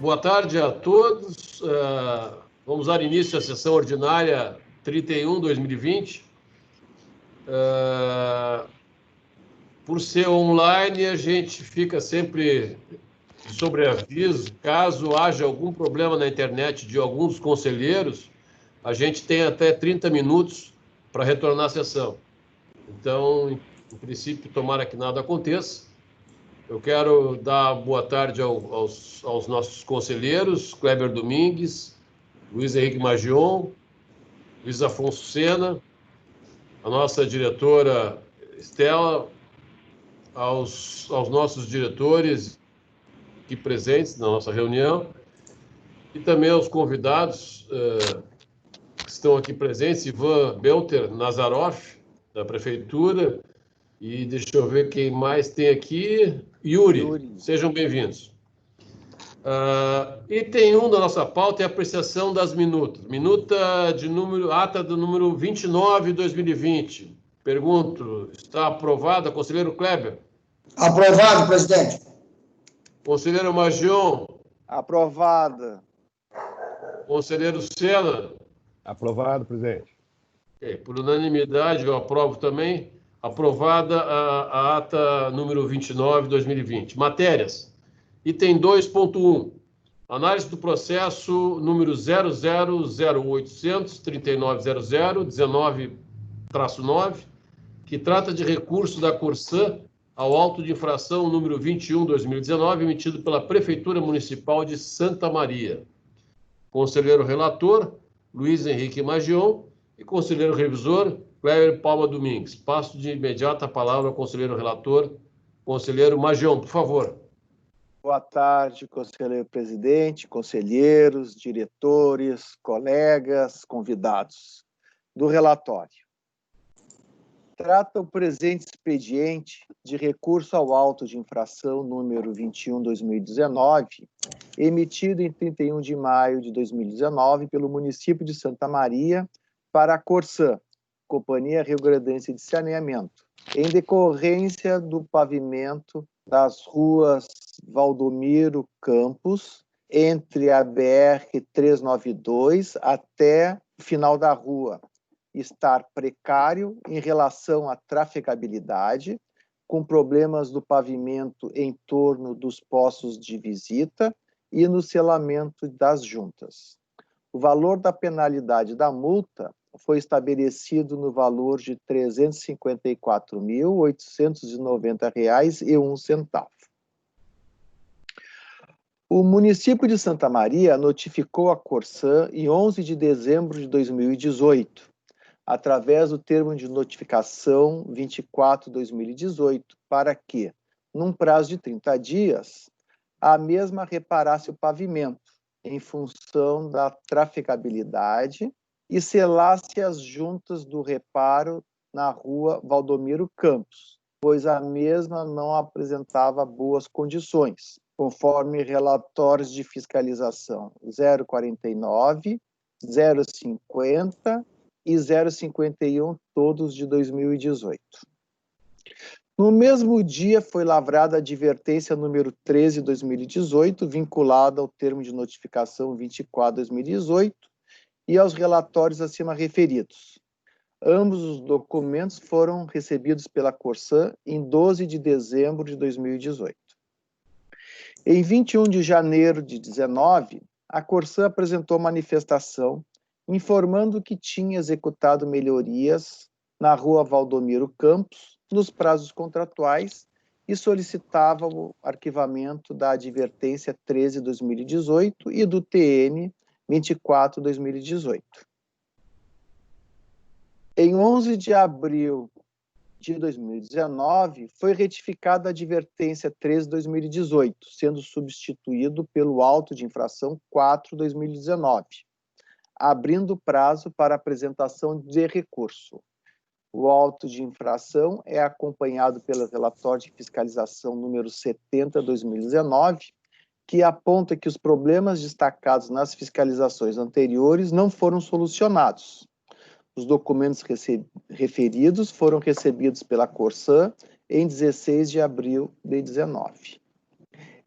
Boa tarde a todos. Vamos dar início à sessão ordinária 31/2020. Por ser online, a gente fica sempre de sobreaviso. Caso haja algum problema na internet de alguns conselheiros, a gente tem até 30 minutos para retornar à sessão. Então, em princípio, tomara que nada aconteça. Eu quero dar boa tarde aos nossos conselheiros, Kleber Domingues, Luiz Henrique Magion, Luiz Afonso Sena, a nossa diretora Estela, aos nossos diretores aqui presentes na nossa reunião e também aos convidados que estão aqui presentes, Ivan Belter Nazaroff, da Prefeitura, e deixa eu ver quem mais tem aqui. Yuri. Sejam bem-vindos. Item 1 da nossa pauta é a apreciação das minutas. Ata do número 29/2020. Pergunto, está aprovada? Conselheiro Kleber? Aprovado, presidente. Conselheiro Magion? Aprovada. Conselheiro Sena? Aprovado, presidente. Okay, por unanimidade, eu aprovo também. Aprovada a ata número 29/2020. Matérias. Item 2.1. Análise do processo número 000800-3900-19-9, que trata de recurso da Corsã ao auto de infração número 21/2019, emitido pela Prefeitura Municipal de Santa Maria. Conselheiro relator, Luiz Henrique Magion, e conselheiro revisor, Kleber Palma Domingues. Passo de imediato a palavra ao conselheiro relator, conselheiro Magion, por favor. Boa tarde, conselheiro presidente, conselheiros, diretores, colegas, convidados do relatório. Trata o presente expediente de recurso ao auto de infração número 21/2019, emitido em 31 de maio de 2019 pelo município de Santa Maria para a Corsã, Companhia Rio-Grandense de Saneamento, em decorrência do pavimento das ruas Valdomiro Campos, entre a BR-392 até o final da rua, estar precário em relação à trafegabilidade, com problemas do pavimento em torno dos postos de visita e no selamento das juntas. O valor da penalidade da multa foi estabelecido no valor de R$ 354.890,01. O município de Santa Maria notificou a Corsã em 11 de dezembro de 2018, através do termo de notificação 24/2018, para que, num prazo de 30 dias, a mesma reparasse o pavimento, em função da trafegabilidade, e selasse as juntas do reparo na rua Valdomiro Campos, pois a mesma não apresentava boas condições, conforme relatórios de fiscalização 049, 050 e 051, todos de 2018. No mesmo dia, foi lavrada a advertência número 13/2018, vinculada ao termo de notificação 24/2018 e aos relatórios acima referidos. Ambos os documentos foram recebidos pela Corsã em 12 de dezembro de 2018. Em 21 de janeiro de 2019, a Corsã apresentou manifestação informando que tinha executado melhorias na rua Valdomiro Campos nos prazos contratuais e solicitava o arquivamento da advertência 13/2018 e do TN 24/2018. Em 11 de abril de 2019, foi retificada a advertência 13/2018, sendo substituído pelo auto de infração 4/2019, abrindo prazo para apresentação de recurso. O auto de infração é acompanhado pelo relatório de fiscalização número 70/2019, que aponta que os problemas destacados nas fiscalizações anteriores não foram solucionados. Os documentos referidos foram recebidos pela Corsã em 16 de abril de 19.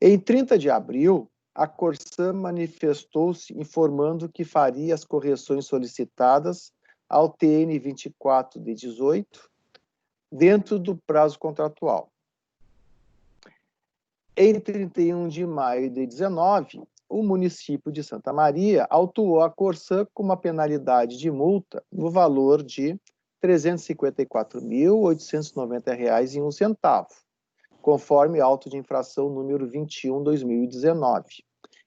Em 30 de abril, a Corsã manifestou-se informando que faria as correções solicitadas ao TN 24 de 18 dentro do prazo contratual. Em 31 de maio de 19, o município de Santa Maria autuou a Corsã com uma penalidade de multa no valor de R$ 354.890,01, conforme auto de infração número 21/2019,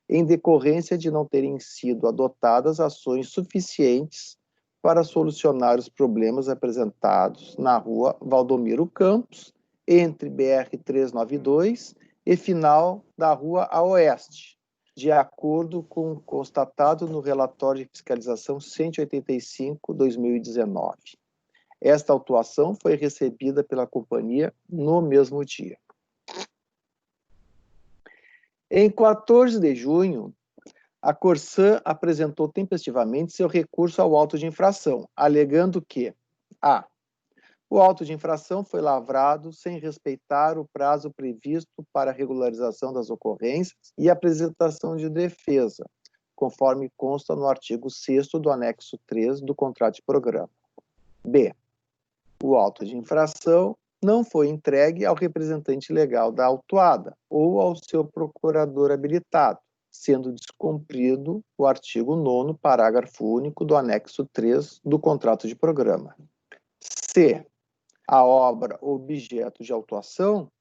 em decorrência de não terem sido adotadas ações suficientes para solucionar os problemas apresentados na rua Valdomiro Campos, entre BR-392 e final da rua a oeste, de acordo com o constatado no relatório de fiscalização 185/2019. Esta autuação foi recebida pela companhia no mesmo dia. Em 14 de junho, a Corsã apresentou tempestivamente seu recurso ao auto de infração, alegando que a. O auto de infração foi lavrado sem respeitar o prazo previsto para a regularização das ocorrências e apresentação de defesa, conforme consta no artigo 6º do anexo 3 do contrato de programa. B. O auto de infração não foi entregue ao representante legal da autuada ou ao seu procurador habilitado, sendo descumprido o artigo 9º, parágrafo único do anexo 3 do contrato de programa. C. A obra objeto de autuação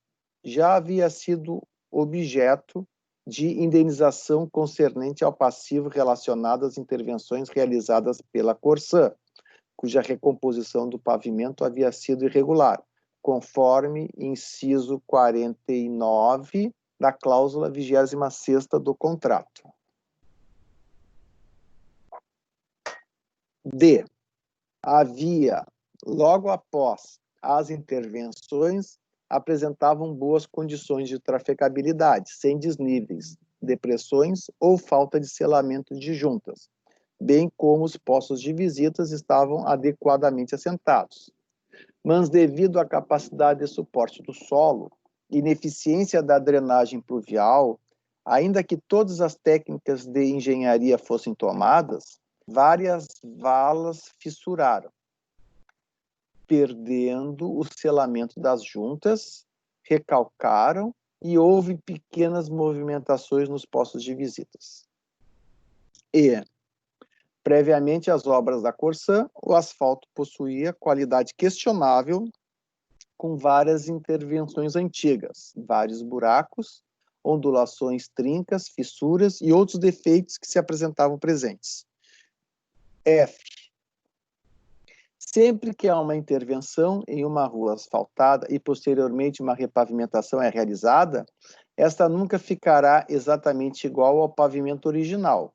já havia sido objeto de indenização concernente ao passivo relacionado às intervenções realizadas pela Corsã, cuja recomposição do pavimento havia sido irregular, conforme inciso 49 da cláusula 26ª do contrato. D. Havia, logo após as intervenções, apresentavam boas condições de trafegabilidade, sem desníveis, depressões ou falta de selamento de juntas, bem como os postos de visitas estavam adequadamente assentados. Mas devido à capacidade de suporte do solo, ineficiência da drenagem pluvial, ainda que todas as técnicas de engenharia fossem tomadas, várias valas fissuraram, perdendo o selamento das juntas, recalcaram e houve pequenas movimentações nos postos de visitas. E, previamente às obras da Corsã, o asfalto possuía qualidade questionável, com várias intervenções antigas, vários buracos, ondulações trincas, fissuras e outros defeitos que se apresentavam presentes. F. Sempre que há uma intervenção em uma rua asfaltada e posteriormente uma repavimentação é realizada, esta nunca ficará exatamente igual ao pavimento original,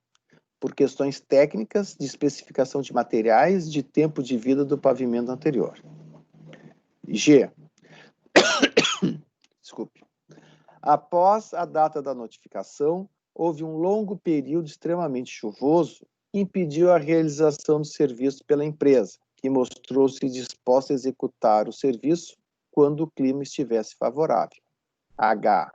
por questões técnicas, de especificação de materiais, de tempo de vida do pavimento anterior. G. Desculpe. Após a data da notificação, houve um longo período extremamente chuvoso que impediu a realização do serviço pela empresa, que mostrou-se disposta a executar o serviço quando o clima estivesse favorável. H.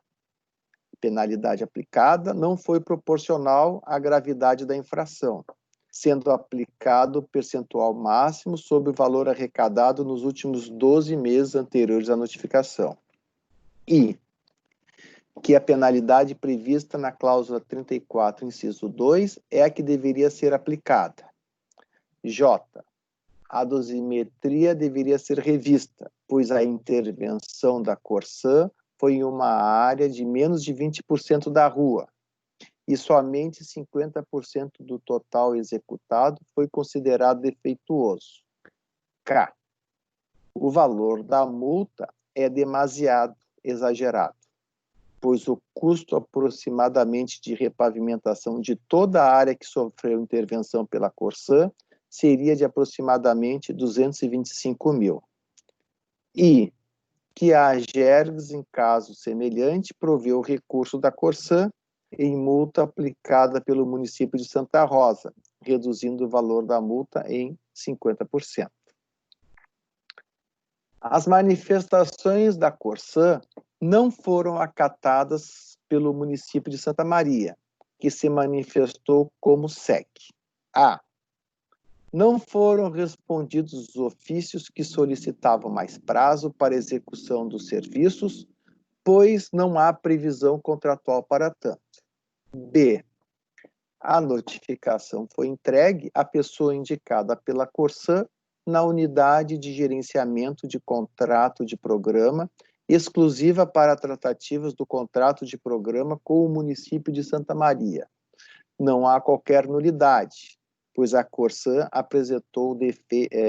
Penalidade aplicada não foi proporcional à gravidade da infração, sendo aplicado o percentual máximo sobre o valor arrecadado nos últimos 12 meses anteriores à notificação. I. Que a penalidade prevista na cláusula 34, inciso 2, é a que deveria ser aplicada. J. A dosimetria deveria ser revista, pois a intervenção da Corsã foi em uma área de menos de 20% da rua, e somente 50% do total executado foi considerado defeituoso. K. O valor da multa é demasiado exagerado, pois o custo aproximadamente de repavimentação de toda a área que sofreu intervenção pela Corsã seria de aproximadamente 225 mil. E que a Agergs, em caso semelhante, proveu o recurso da Corsã em multa aplicada pelo município de Santa Rosa, reduzindo o valor da multa em 50%. As manifestações da Corsã não foram acatadas pelo município de Santa Maria, que se manifestou como segue. A. Não foram respondidos os ofícios que solicitavam mais prazo para execução dos serviços, pois não há previsão contratual para tanto. B. A notificação foi entregue à pessoa indicada pela Corsã na unidade de gerenciamento de contrato de programa, exclusiva para tratativas do contrato de programa com o município de Santa Maria. Não há qualquer nulidade, pois a Corsã apresentou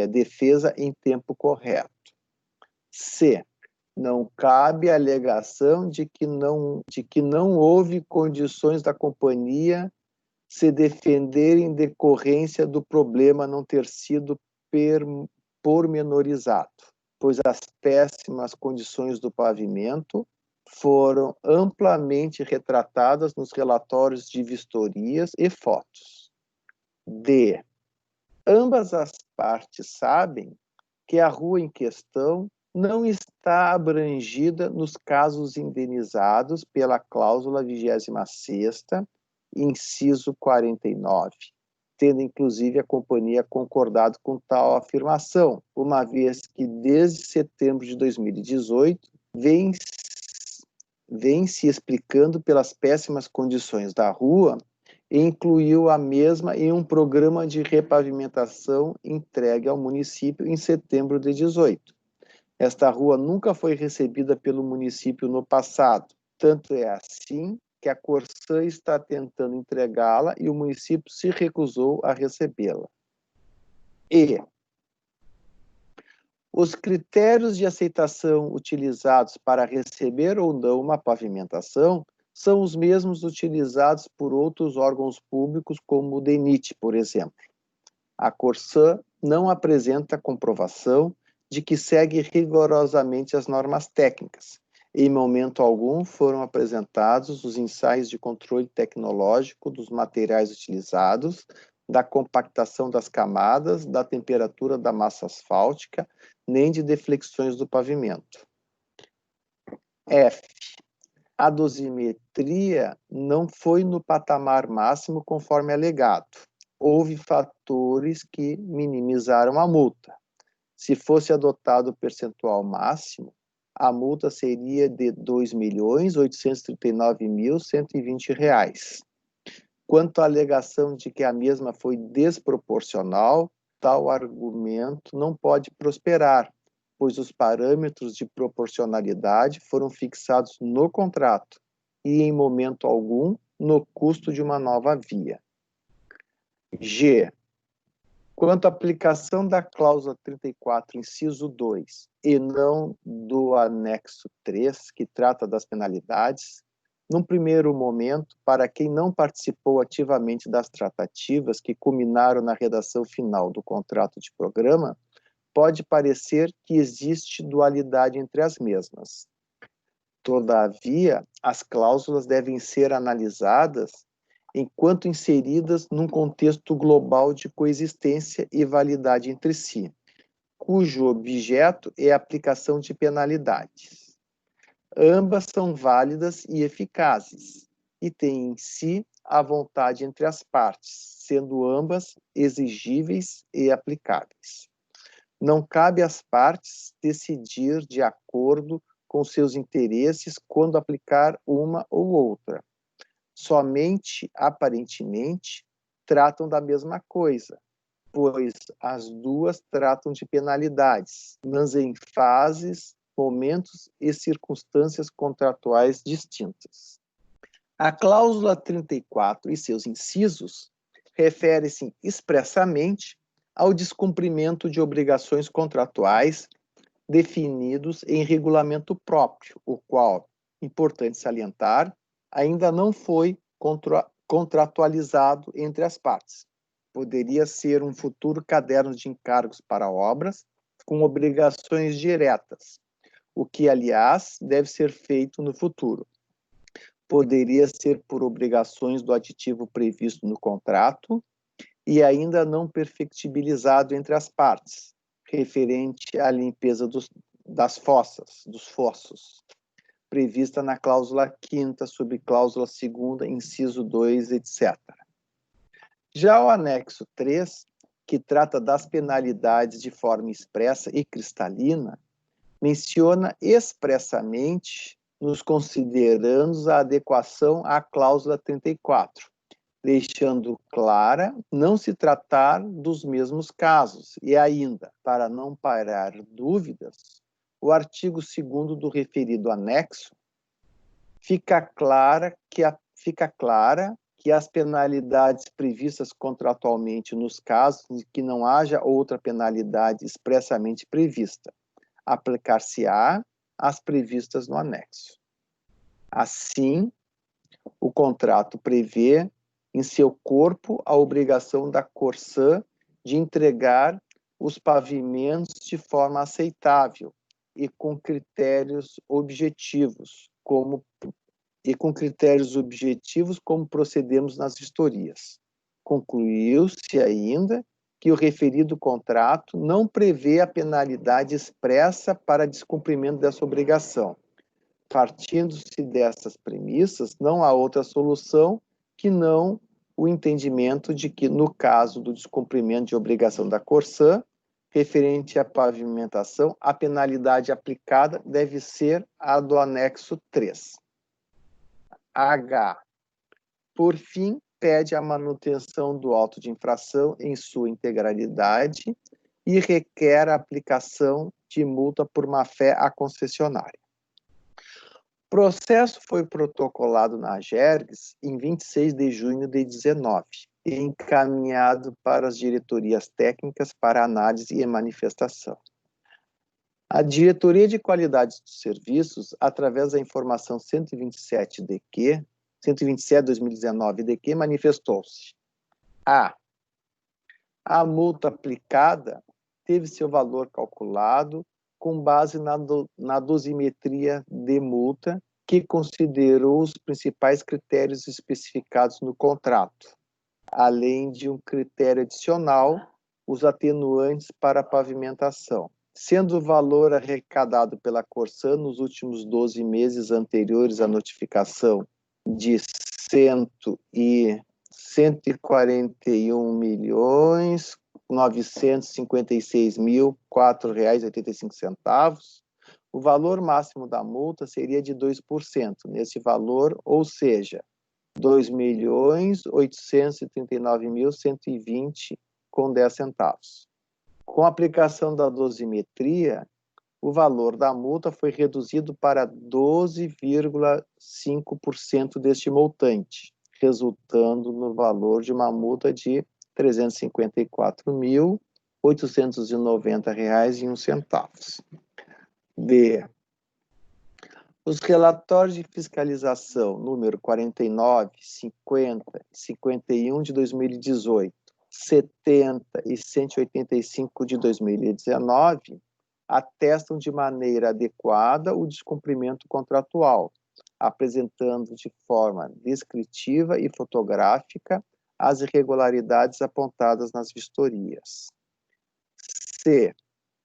defesa em tempo correto. C. Não cabe a alegação de que não houve condições da companhia se defender em decorrência do problema não ter sido pormenorizado, pois as péssimas condições do pavimento foram amplamente retratadas nos relatórios de vistorias e fotos. D. Ambas as partes sabem que a rua em questão não está abrangida nos casos indenizados pela cláusula 26ª, inciso 49, tendo inclusive a companhia concordado com tal afirmação, uma vez que desde setembro de 2018 vem se explicando pelas péssimas condições da rua e incluiu a mesma em um programa de repavimentação entregue ao município em setembro de 2018. Esta rua nunca foi recebida pelo município no passado, tanto é assim que a Corsã está tentando entregá-la e o município se recusou a recebê-la. E os critérios de aceitação utilizados para receber ou não uma pavimentação são os mesmos utilizados por outros órgãos públicos, como o DENIT, por exemplo. A Corsã não apresenta comprovação de que segue rigorosamente as normas técnicas. Em momento algum foram apresentados os ensaios de controle tecnológico dos materiais utilizados, da compactação das camadas, da temperatura da massa asfáltica, nem de deflexões do pavimento. F. A dosimetria não foi no patamar máximo conforme alegado. Houve fatores que minimizaram a multa. Se fosse adotado o percentual máximo, a multa seria de R$ 2.839.120. Quanto à alegação de que a mesma foi desproporcional, tal argumento não pode prosperar, pois os parâmetros de proporcionalidade foram fixados no contrato e, em momento algum, no custo de uma nova via. G. Quanto à aplicação da cláusula 34, inciso 2, e não do anexo 3, que trata das penalidades, num primeiro momento, para quem não participou ativamente das tratativas que culminaram na redação final do contrato de programa, pode parecer que existe dualidade entre as mesmas. Todavia, as cláusulas devem ser analisadas enquanto inseridas num contexto global de coexistência e validade entre si, cujo objeto é a aplicação de penalidades. Ambas são válidas e eficazes, e têm em si a vontade entre as partes, sendo ambas exigíveis e aplicáveis. Não cabe às partes decidir de acordo com seus interesses quando aplicar uma ou outra. Somente, aparentemente, tratam da mesma coisa, pois as duas tratam de penalidades, mas em fases, momentos e circunstâncias contratuais distintas. A cláusula 34 e seus incisos refere-se expressamente ao descumprimento de obrigações contratuais definidos em regulamento próprio, o qual, importante salientar, ainda não foi contratualizado entre as partes. Poderia ser um futuro caderno de encargos para obras com obrigações diretas, o que, aliás, deve ser feito no futuro. poderia ser por obrigações do aditivo previsto no contrato e ainda não perfectibilizado entre as partes, referente à limpeza dos fossos, prevista na cláusula 5ª, subcláusula 2ª, inciso 2, etc. Já o anexo 3, que trata das penalidades de forma expressa e cristalina, menciona expressamente nos considerandos a adequação à cláusula 34, deixando clara não se tratar dos mesmos casos, e ainda, para não pairar dúvidas, o artigo 2º do referido anexo fica clara que as penalidades previstas contratualmente nos casos em que não haja outra penalidade expressamente prevista, aplicar-se-á as previstas no anexo. Assim, o contrato prevê em seu corpo a obrigação da Corsã de entregar os pavimentos de forma aceitável e com critérios objetivos, como procedemos nas vistorias. Concluiu-se ainda que o referido contrato não prevê a penalidade expressa para descumprimento dessa obrigação. Partindo-se dessas premissas, não há outra solução que não o entendimento de que, no caso do descumprimento de obrigação da Corsã, referente à pavimentação, a penalidade aplicada deve ser a do anexo 3. H. Por fim, pede a manutenção do auto de infração em sua integralidade e requer a aplicação de multa por má-fé à concessionária. O processo foi protocolado na AGERGS em 26 de junho de 2019 e encaminhado para as diretorias técnicas para análise e manifestação. A Diretoria de Qualidade dos Serviços, através da informação 127/2019-DQ, manifestou-se: a multa aplicada teve seu valor calculado com base na dosimetria de multa, que considerou os principais critérios especificados no contrato, além de um critério adicional, os atenuantes para a pavimentação, sendo o valor arrecadado pela Corsã nos últimos 12 meses anteriores à notificação de 141.956.004,85, o valor máximo da multa seria de 2% nesse valor, ou seja, 2.839.120,10. Com a aplicação da dosimetria, o valor da multa foi reduzido para 12,5% deste montante, resultando no valor de uma multa de R$ 354.890,01. D. Os relatórios de fiscalização número 49, 50 e 51 de 2018, 70 e 185 de 2019 atestam de maneira adequada o descumprimento contratual, apresentando de forma descritiva e fotográfica as irregularidades apontadas nas vistorias. C.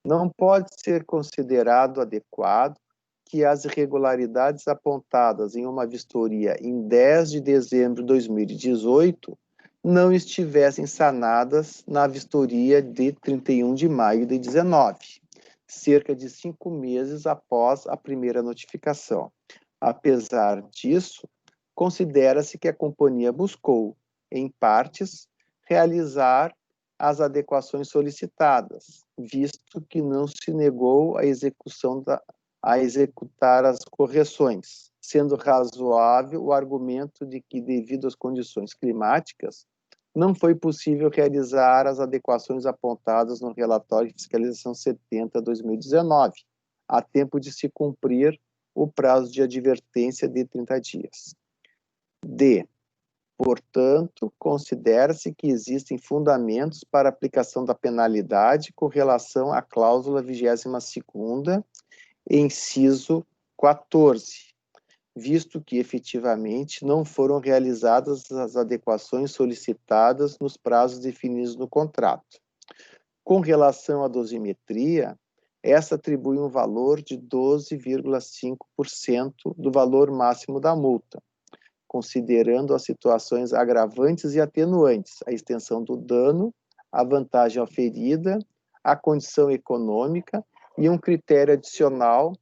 Não pode ser considerado adequado que as irregularidades apontadas em uma vistoria em 10 de dezembro de 2018 não estivessem sanadas na vistoria de 31 de maio de 2019, cerca de 5 meses após a primeira notificação. Apesar disso, considera-se que a companhia buscou, em partes, realizar as adequações solicitadas, visto que não se negou a executar as correções, sendo razoável o argumento de que, devido às condições climáticas, não foi possível realizar as adequações apontadas no relatório de fiscalização 70/2019, a tempo de se cumprir o prazo de advertência de 30 dias. D. Portanto, considera-se que existem fundamentos para a aplicação da penalidade com relação à cláusula 22ª, inciso 14, visto que efetivamente não foram realizadas as adequações solicitadas nos prazos definidos no contrato. Com relação à dosimetria, essa atribui um valor de 12,5% do valor máximo da multa, considerando as situações agravantes e atenuantes, a extensão do dano, a vantagem oferida, a condição econômica e um critério adicional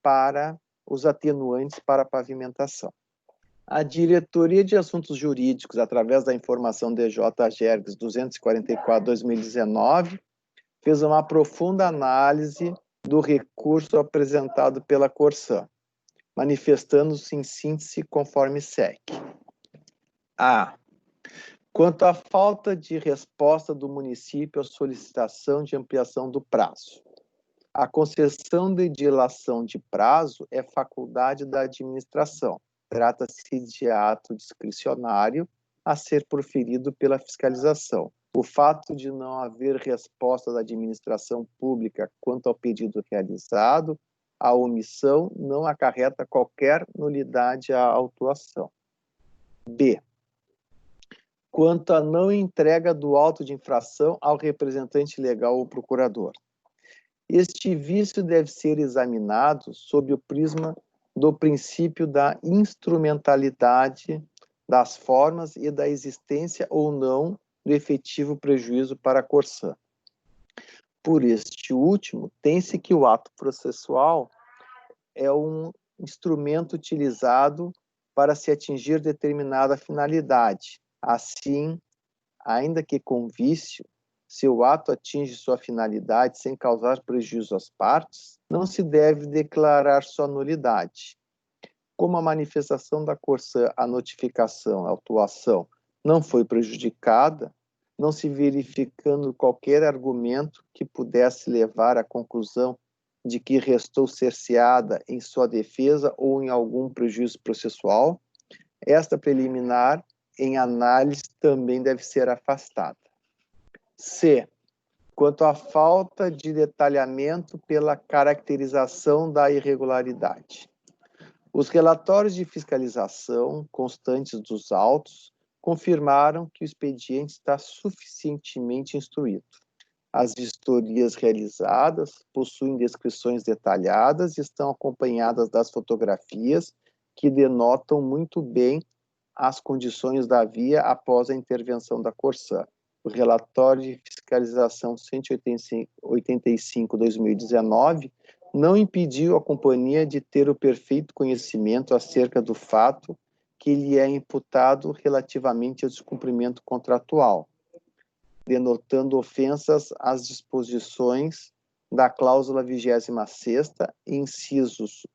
para os atenuantes para a pavimentação. A Diretoria de Assuntos Jurídicos, através da informação DJ-GERGS 244/2019, fez uma profunda análise do recurso apresentado pela Corsã, manifestando-se em síntese conforme segue. A. Quanto à falta de resposta do município à solicitação de ampliação do prazo. A concessão de dilação de prazo é faculdade da administração. Trata-se de ato discricionário a ser proferido pela fiscalização. O fato de não haver resposta da administração pública quanto ao pedido realizado, a omissão não acarreta qualquer nulidade à autuação. B. Quanto à não entrega do auto de infração ao representante legal ou procurador. Este vício deve ser examinado sob o prisma do princípio da instrumentalidade das formas e da existência ou não do efetivo prejuízo para a Corsã. Por este último, tem-se que o ato processual é um instrumento utilizado para se atingir determinada finalidade. Assim, ainda que com vício, se o ato atinge sua finalidade sem causar prejuízo às partes, não se deve declarar sua nulidade. Como a manifestação da Corsã, a notificação, a autuação, não foi prejudicada, não se verificando qualquer argumento que pudesse levar à conclusão de que restou cerceada em sua defesa ou em algum prejuízo processual, esta preliminar, em análise, também deve ser afastada. C. Quanto à falta de detalhamento pela caracterização da irregularidade. Os relatórios de fiscalização constantes dos autos confirmaram que o expediente está suficientemente instruído. As vistorias realizadas possuem descrições detalhadas e estão acompanhadas das fotografias que denotam muito bem as condições da via após a intervenção da Corsã. O relatório de fiscalização 185/2019 não impediu a companhia de ter o perfeito conhecimento acerca do fato que lhe é imputado relativamente ao descumprimento contratual, denotando ofensas às disposições da cláusula 26ª, incisos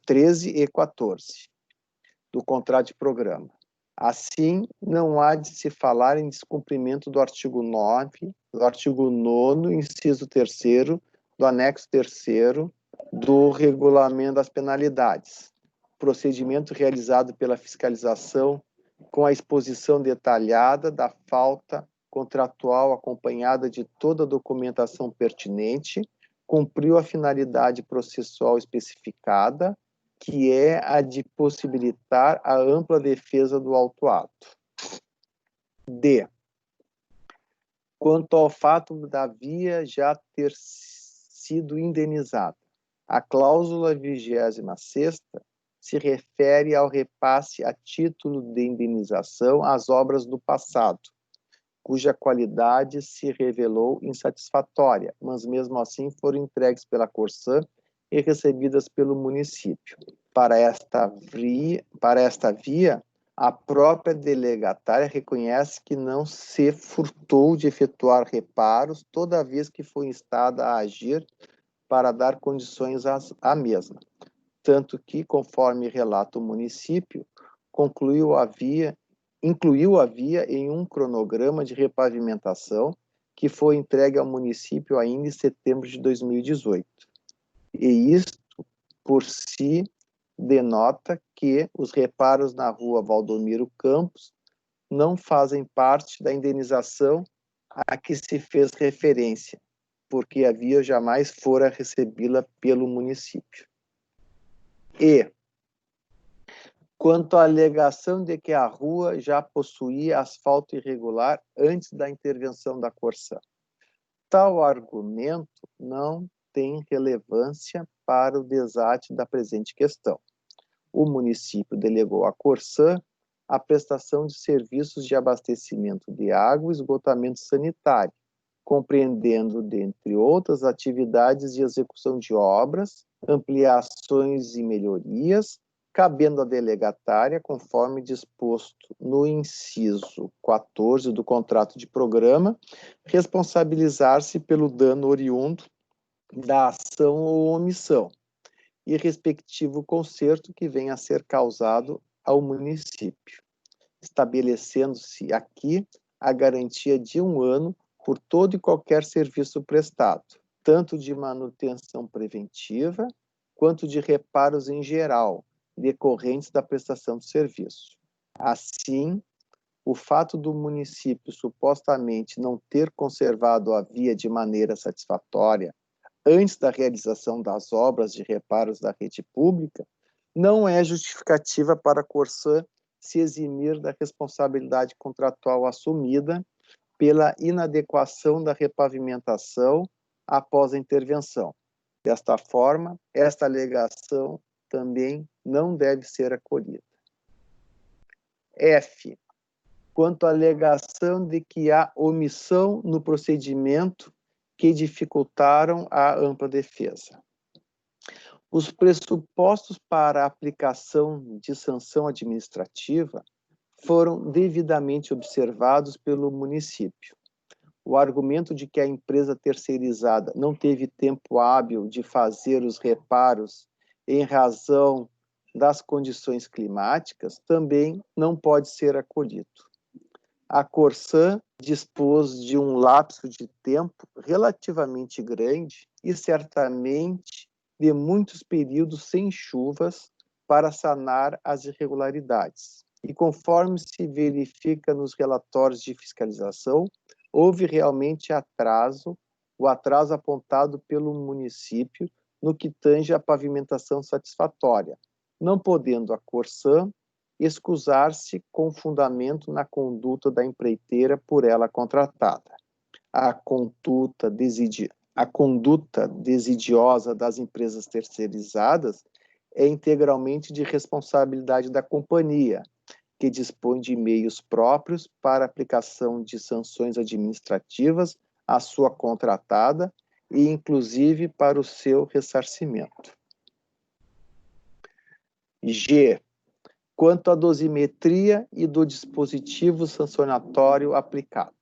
13 e 14, do contrato de programa. Assim, não há de se falar em descumprimento do artigo 9, do artigo 9º, inciso 3º, do anexo 3º do regulamento das penalidades. Procedimento realizado pela fiscalização com a exposição detalhada da falta contratual acompanhada de toda a documentação pertinente, cumpriu a finalidade processual especificada, que é a de possibilitar a ampla defesa do autuado. D. Quanto ao fato da via já ter sido indenizada, a cláusula 26ª se refere ao repasse a título de indenização às obras do passado, cuja qualidade se revelou insatisfatória, mas mesmo assim foram entregues pela Corsã e recebidas pelo município. Para esta via, a própria delegatária reconhece que não se furtou de efetuar reparos toda vez que foi instada a agir para dar condições à mesma. Tanto que, conforme relata o município, incluiu a via em um cronograma de repavimentação que foi entregue ao município ainda em setembro de 2018. E isto, por si, denota que os reparos na rua Valdomiro Campos não fazem parte da indenização a que se fez referência, porque a via jamais fora recebida pelo município. E, quanto à alegação de que a rua já possuía asfalto irregular antes da intervenção da Corsã. Tal argumento não tem relevância para o desate da presente questão. O município delegou à Corsã a prestação de serviços de abastecimento de água e esgotamento sanitário, compreendendo, dentre outras atividades de execução de obras, ampliações e melhorias, cabendo à delegatária, conforme disposto no inciso 14 do contrato de programa, responsabilizar-se pelo dano oriundo da ação ou omissão e respectivo conserto que venha a ser causado ao município, estabelecendo-se aqui a garantia de 1 ano por todo e qualquer serviço prestado, tanto de manutenção preventiva quanto de reparos em geral, decorrentes da prestação do serviço. Assim, o fato do município supostamente não ter conservado a via de maneira satisfatória antes da realização das obras de reparos da rede pública não é justificativa para a Corsã se eximir da responsabilidade contratual assumida pela inadequação da repavimentação após a intervenção. Desta forma, esta alegação também não deve ser acolhida. F. Quanto à alegação de que há omissão no procedimento que dificultaram a ampla defesa. Os pressupostos para a aplicação de sanção administrativa foram devidamente observados pelo município. O argumento de que a empresa terceirizada não teve tempo hábil de fazer os reparos em razão das condições climáticas também não pode ser acolhido. A Corsã dispôs de um lapso de tempo relativamente grande e certamente de muitos períodos sem chuvas para sanar as irregularidades. E conforme se verifica nos relatórios de fiscalização, houve realmente atraso, o atraso apontado pelo município no que tange à pavimentação satisfatória, não podendo a Corsã excusar-se com fundamento na conduta da empreiteira por ela contratada. A conduta desidiosa das empresas terceirizadas é integralmente de responsabilidade da companhia, que dispõe de meios próprios para aplicação de sanções administrativas à sua contratada e, inclusive, para o seu ressarcimento. G. Quanto à dosimetria e do dispositivo sancionatório aplicado.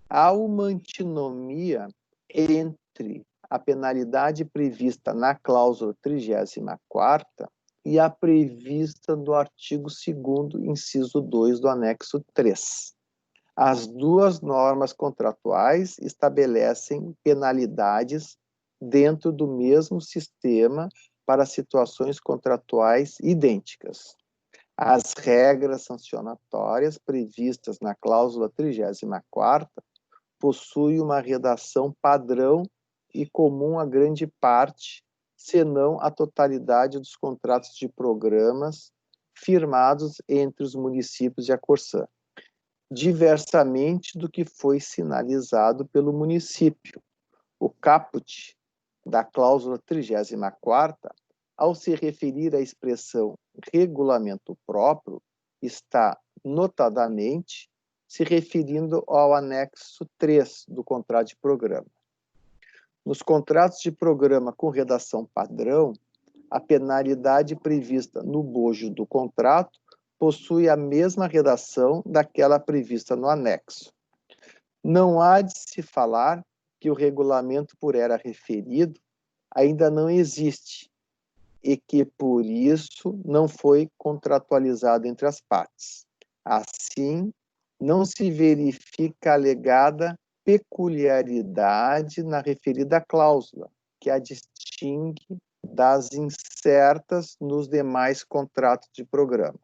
Há uma antinomia entre a penalidade prevista na cláusula 34ª e a prevista no artigo 2º, inciso 2 do anexo 3. As duas normas contratuais estabelecem penalidades dentro do mesmo sistema para situações contratuais idênticas. As regras sancionatórias previstas na cláusula 34ª possuem uma redação padrão e comum a grande parte, senão a totalidade dos contratos de programas firmados entre os municípios e a Corsã, diversamente do que foi sinalizado pelo município. O caput da cláusula 34ª, ao se referir à expressão regulamento próprio, está notadamente se referindo ao anexo 3 do contrato de programa. Nos contratos de programa com redação padrão, a penalidade prevista no bojo do contrato possui a mesma redação daquela prevista no anexo. Não há de se falar que o regulamento por ela referido ainda não existe e que, por isso, não foi contratualizado entre as partes. Assim, não se verifica a alegada peculiaridade na referida cláusula, que a distingue das incertas nos demais contratos de programa.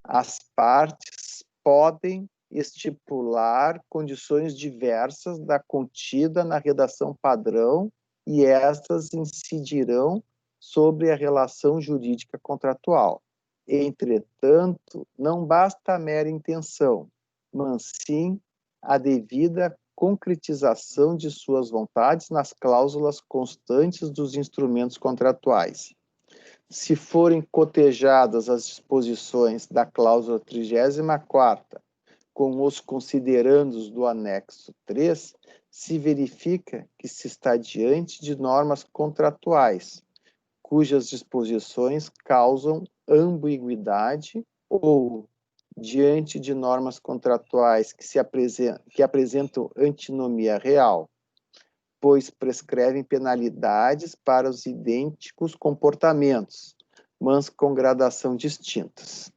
As partes podem estipular condições diversas da contida na redação padrão e estas incidirão sobre a relação jurídica contratual. Entretanto, não basta a mera intenção, mas sim a devida concretização de suas vontades nas cláusulas constantes dos instrumentos contratuais. Se forem cotejadas as disposições da cláusula 34ª com os considerandos do anexo 3, se verifica que se está diante de normas contratuais, cujas disposições causam ambiguidade, ou diante de normas contratuais que apresentam antinomia real, pois prescrevem penalidades para os idênticos comportamentos, mas com gradação distintas.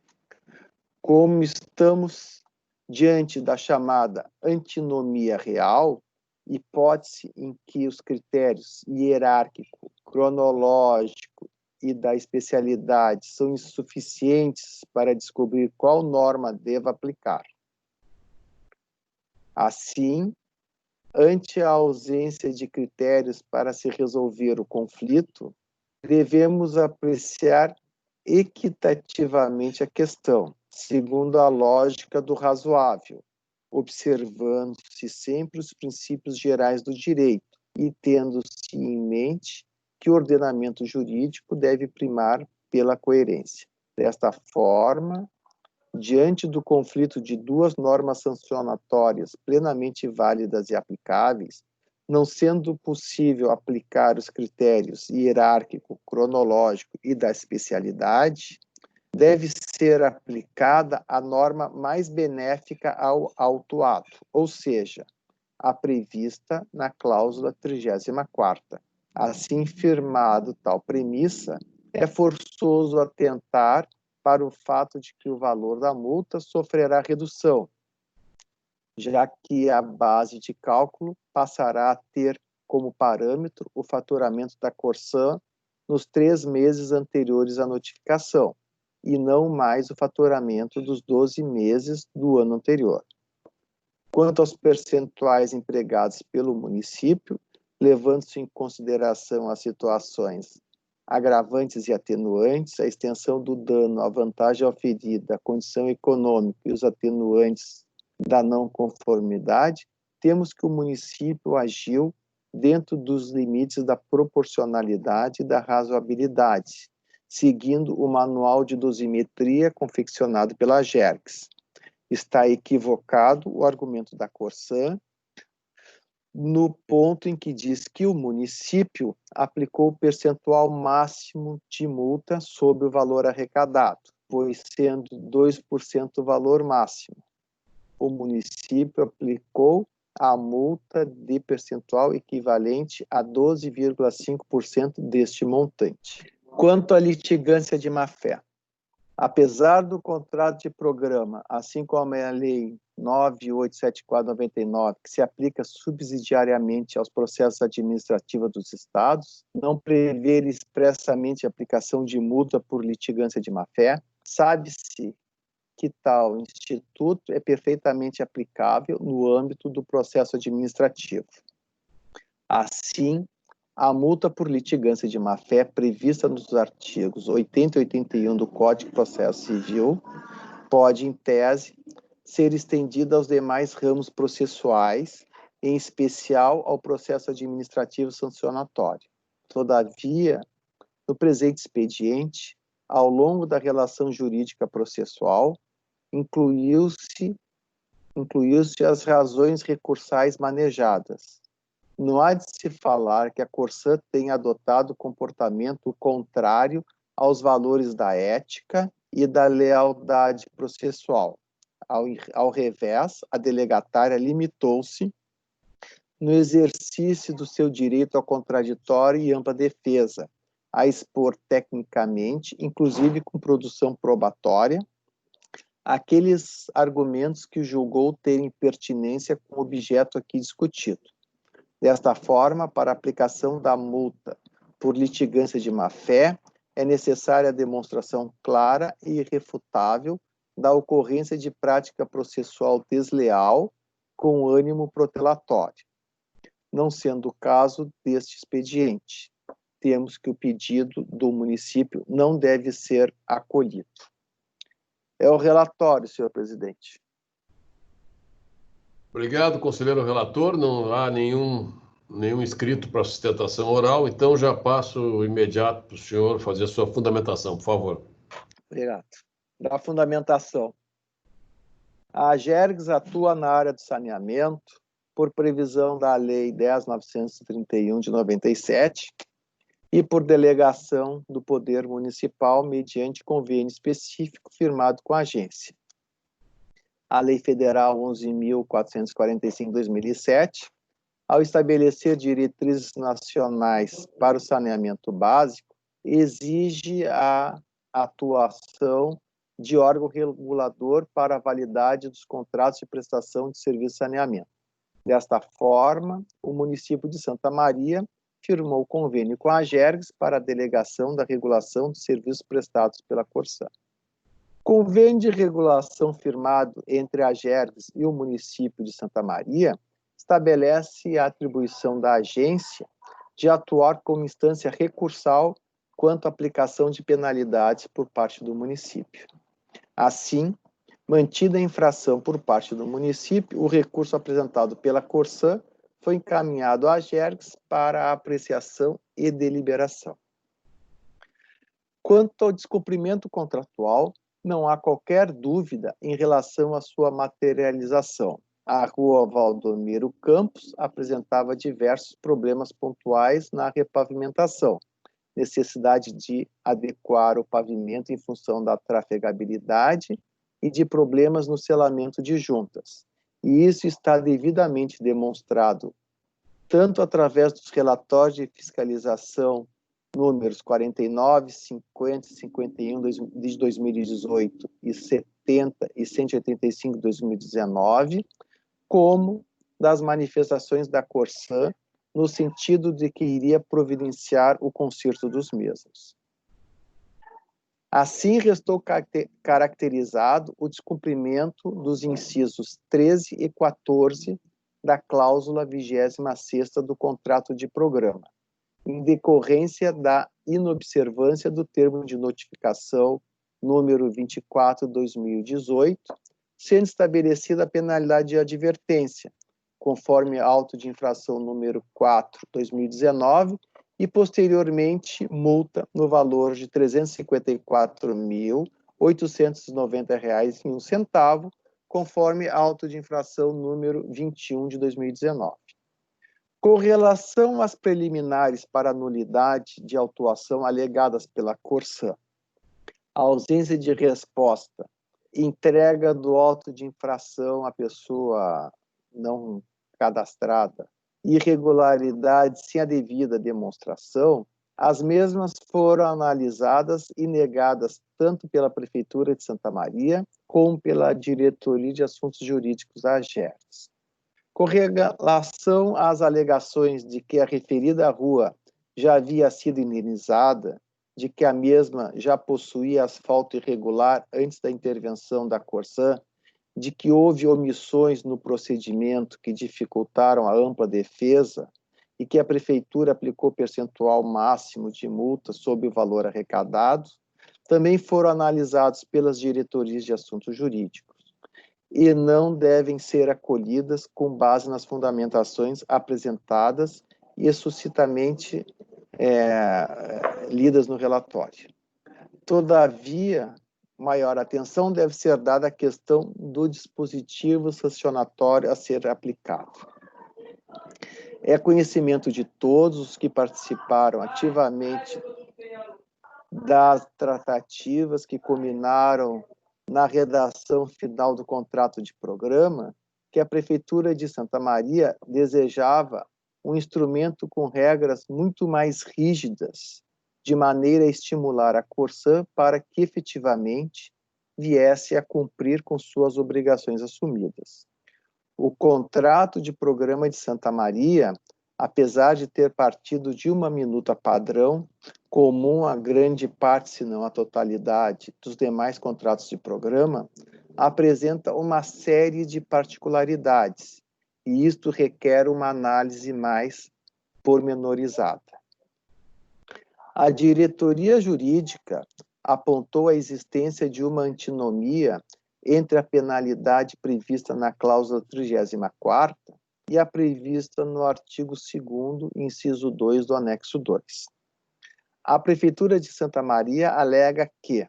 Como estamos diante da chamada antinomia real, hipótese em que os critérios hierárquico, cronológico e da especialidade são insuficientes para descobrir qual norma deva aplicar. Assim, ante a ausência de critérios para se resolver o conflito, devemos apreciar equitativamente a questão, segundo a lógica do razoável, observando-se sempre os princípios gerais do direito e tendo-se em mente que o ordenamento jurídico deve primar pela coerência. Desta forma, diante do conflito de duas normas sancionatórias plenamente válidas e aplicáveis, não sendo possível aplicar os critérios hierárquico, cronológico e da especialidade, deve ser aplicada a norma mais benéfica ao autuado, ou seja, a prevista na cláusula 34ª. Assim, firmado tal premissa, é forçoso atentar para o fato de que o valor da multa sofrerá redução, já que a base de cálculo passará a ter como parâmetro o faturamento da Corsã nos 3 meses anteriores à notificação, e não mais o faturamento dos 12 meses do ano anterior. Quanto aos percentuais empregados pelo município, levando-se em consideração as situações agravantes e atenuantes, a extensão do dano, a vantagem oferida, a condição econômica e os atenuantes da não conformidade, temos que o município agiu dentro dos limites da proporcionalidade e da razoabilidade, seguindo o manual de dosimetria confeccionado pela Agergs. Está equivocado o argumento da Corsã no ponto em que diz que o município aplicou o percentual máximo de multa sobre o valor arrecadado, pois sendo 2% o valor máximo. O município aplicou a multa de percentual equivalente a 12,5% deste montante. Quanto à litigância de má-fé, apesar do contrato de programa, assim como a Lei 9874/99, que se aplica subsidiariamente aos processos administrativos dos estados, não prevê expressamente a aplicação de multa por litigância de má-fé, sabe-se que tal instituto é perfeitamente aplicável no âmbito do processo administrativo. Assim, a multa por litigância de má-fé prevista nos artigos 80 e 81 do Código de Processo Civil pode, em tese, ser estendida aos demais ramos processuais, em especial ao processo administrativo sancionatório. Todavia, no presente expediente, ao longo da relação jurídica processual, incluiu-se as razões recursais manejadas. Não há de se falar que a Corsã tenha adotado comportamento contrário aos valores da ética e da lealdade processual. Ao revés, a delegatária limitou-se, no exercício do seu direito ao contraditório e ampla defesa, a expor tecnicamente, inclusive com produção probatória, aqueles argumentos que julgou terem pertinência com o objeto aqui discutido. Desta forma, para a aplicação da multa por litigância de má-fé, é necessária a demonstração clara e irrefutável da ocorrência de prática processual desleal com ânimo protelatório, não sendo o caso deste expediente. temos que o pedido do município não deve ser acolhido. É o relatório, senhor presidente. Obrigado, conselheiro relator. Não há nenhum inscrito para sustentação oral, então já passo imediato para o senhor fazer a sua fundamentação, por favor. Obrigado. Da fundamentação. A Agergs atua na área do saneamento por previsão da Lei 10.931 de 97 e por delegação do Poder Municipal mediante convênio específico firmado com a agência. A Lei Federal 11.445 de 2007, ao estabelecer diretrizes nacionais para o saneamento básico, exige a atuação de órgão regulador para a validade dos contratos de prestação de serviço de saneamento. Desta forma, o município de Santa Maria firmou convênio com a Agergs para a delegação da regulação dos serviços prestados pela Corsã. Convênio de regulação firmado entre a Agergs e o município de Santa Maria estabelece a atribuição da agência de atuar como instância recursal quanto à aplicação de penalidades por parte do município. Assim, mantida a infração por parte do município, o recurso apresentado pela Corsã foi encaminhado à Agergs para apreciação e deliberação. Quanto ao descumprimento contratual, não há qualquer dúvida em relação à sua materialização. A rua Valdomiro Campos apresentava diversos problemas pontuais na repavimentação, necessidade de adequar o pavimento em função da trafegabilidade e de problemas no selamento de juntas. E isso está devidamente demonstrado tanto através dos relatórios de fiscalização números 49, 50 e 51 de 2018 e 70 e 185 de 2019, como das manifestações da Corsã, no sentido de que iria providenciar o conserto dos mesmos. Assim, restou caracterizado o descumprimento dos incisos 13 e 14 da cláusula 26ª do contrato de programa, em decorrência da inobservância do termo de notificação número 24 de 2018, sendo estabelecida a penalidade de advertência, conforme auto de infração número 4 de 2019, e posteriormente multa no valor de R$ 354.890,01, conforme auto de infração número 21 de 2019. Com relação às preliminares para nulidade de autuação alegadas pela Corsã, a ausência de resposta, entrega do auto de infração à pessoa não cadastrada, irregularidade sem a devida demonstração, as mesmas foram analisadas e negadas tanto pela Prefeitura de Santa Maria como pela Diretoria de Assuntos Jurídicos da Agergs. Com relação às alegações de que a referida rua já havia sido indenizada, de que a mesma já possuía asfalto irregular antes da intervenção da Corsã, de que houve omissões no procedimento que dificultaram a ampla defesa e que a Prefeitura aplicou percentual máximo de multa sobre o valor arrecadado, também foram analisados pelas diretorias de assuntos jurídicos e não devem ser acolhidas com base nas fundamentações apresentadas e suscitamente lidas no relatório. Todavia, maior atenção deve ser dada à questão do dispositivo sancionatório a ser aplicado. É conhecimento de todos os que participaram ativamente das tratativas que culminaram na redação final do contrato de programa que a Prefeitura de Santa Maria desejava um instrumento com regras muito mais rígidas, de maneira a estimular a Corsã para que efetivamente viesse a cumprir com suas obrigações assumidas. O contrato de programa de Santa Maria, apesar de ter partido de uma minuta padrão, comum a grande parte, se não a totalidade, dos demais contratos de programa, apresenta uma série de particularidades, e isto requer uma análise mais pormenorizada. A diretoria jurídica apontou a existência de uma antinomia entre a penalidade prevista na cláusula 34ª e a prevista no artigo 2º, inciso 2 do anexo 2. A Prefeitura de Santa Maria alega que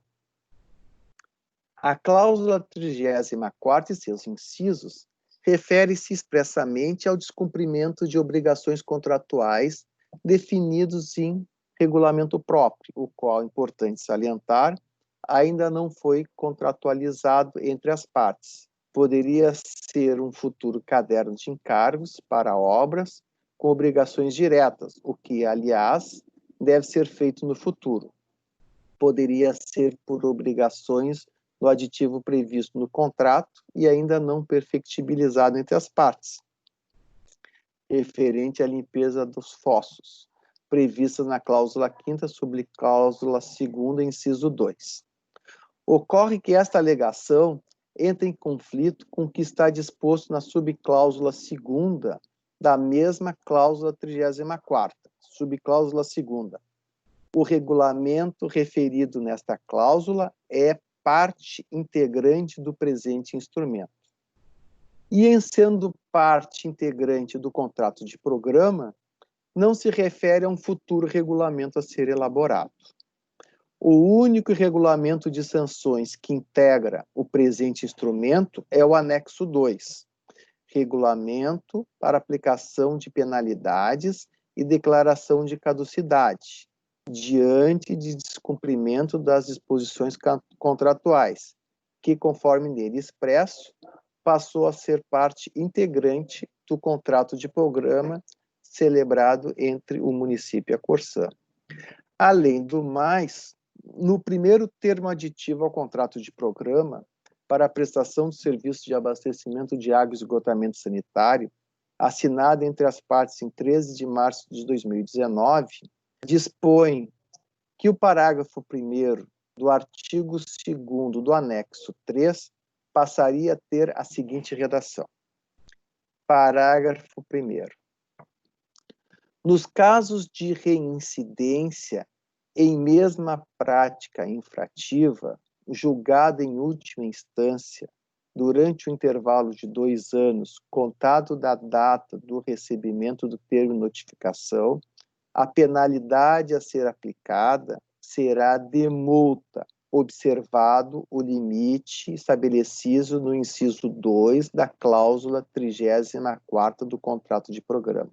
a cláusula 34ª e seus incisos refere-se expressamente ao descumprimento de obrigações contratuais definidos em regulamento próprio, o qual, importante salientar, ainda não foi contratualizado entre as partes. Poderia ser um futuro caderno de encargos para obras com obrigações diretas, o que, aliás, deve ser feito no futuro. Poderia ser por obrigações no aditivo previsto no contrato e ainda não perfectibilizado entre as partes, referente à limpeza dos fossos, prevista na cláusula 5ª, subcláusula 2ª, inciso 2. Ocorre que esta alegação entra em conflito com o que está disposto na subcláusula 2ª da mesma cláusula 34ª, subcláusula 2ª. O regulamento referido nesta cláusula é parte integrante do presente instrumento. E em sendo parte integrante do contrato de programa, não se refere a um futuro regulamento a ser elaborado. O único regulamento de sanções que integra o presente instrumento é o anexo 2, regulamento para aplicação de penalidades e declaração de caducidade, diante de descumprimento das disposições contratuais, que, conforme nele expresso, passou a ser parte integrante do contrato de programa celebrado entre o município e a Corsã. Além do mais, no primeiro termo aditivo ao contrato de programa, para a prestação de serviço de abastecimento de água e esgotamento sanitário, assinado entre as partes em 13 de março de 2019, dispõe que o parágrafo 1º do artigo 2º do anexo 3 passaria a ter a seguinte redação. Parágrafo 1º. Nos casos de reincidência em mesma prática infrativa, julgada em última instância, durante o intervalo de 2 anos, contado da data do recebimento do termo de notificação, a penalidade a ser aplicada será de multa, observado o limite estabelecido no inciso 2 da cláusula 34ª do contrato de programa.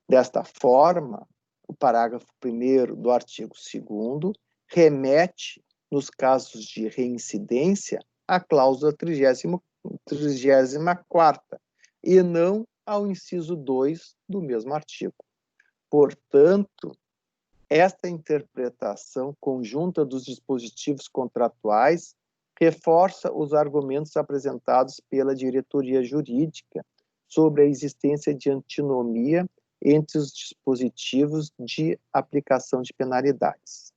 Desta forma, o parágrafo 1º do artigo 2º remete, nos casos de reincidência, à cláusula 34ª e não ao inciso 2 do mesmo artigo. Portanto, esta interpretação conjunta dos dispositivos contratuais reforça os argumentos apresentados pela diretoria jurídica sobre a existência de antinomia entre os dispositivos de aplicação de penalidades.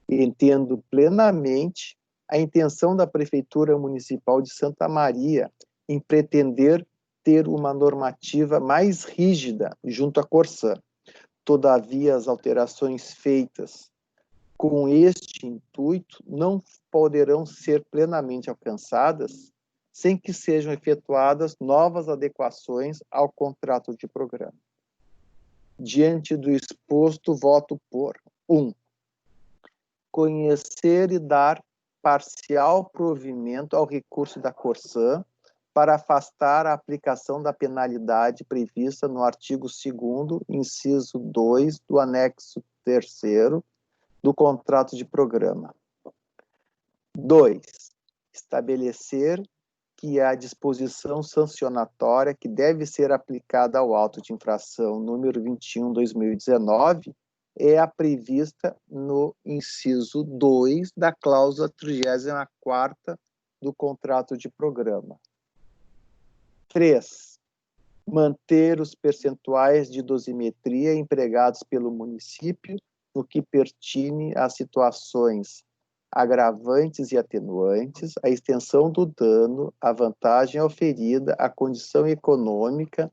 Entendo plenamente a intenção da Prefeitura Municipal de Santa Maria em pretender ter uma normativa mais rígida junto à Corsã. Todavia, as alterações feitas com este intuito não poderão ser plenamente alcançadas sem que sejam efetuadas novas adequações ao contrato de programa. Diante do exposto, voto por 1. Conhecer e dar parcial provimento ao recurso da Corsã para afastar a aplicação da penalidade prevista no artigo 2º, inciso 2 do anexo 3º do contrato de programa. 2. Estabelecer que a disposição sancionatória que deve ser aplicada ao auto de infração número 21/2019 é a prevista no inciso 2 da cláusula 34ª do contrato de programa. 3. Manter os percentuais de dosimetria empregados pelo município no que pertine às situações agravantes e atenuantes, a extensão do dano, a vantagem oferida, a condição econômica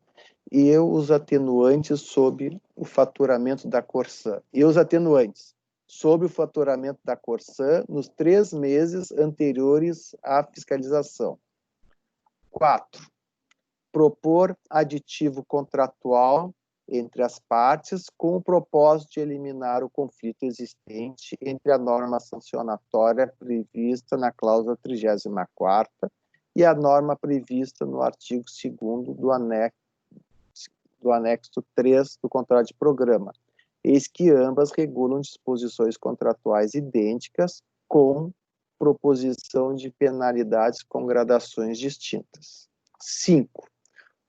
e os atenuantes sob o faturamento da Corsã. E os atenuantes sob o faturamento da Corsã nos 3 meses anteriores à fiscalização. 4. Propor aditivo contratual entre as partes com o propósito de eliminar o conflito existente entre a norma sancionatória prevista na cláusula 34ª e a norma prevista no artigo 2º do anexo 3 do contrato de programa, eis que ambas regulam disposições contratuais idênticas com proposição de penalidades com gradações distintas. 5.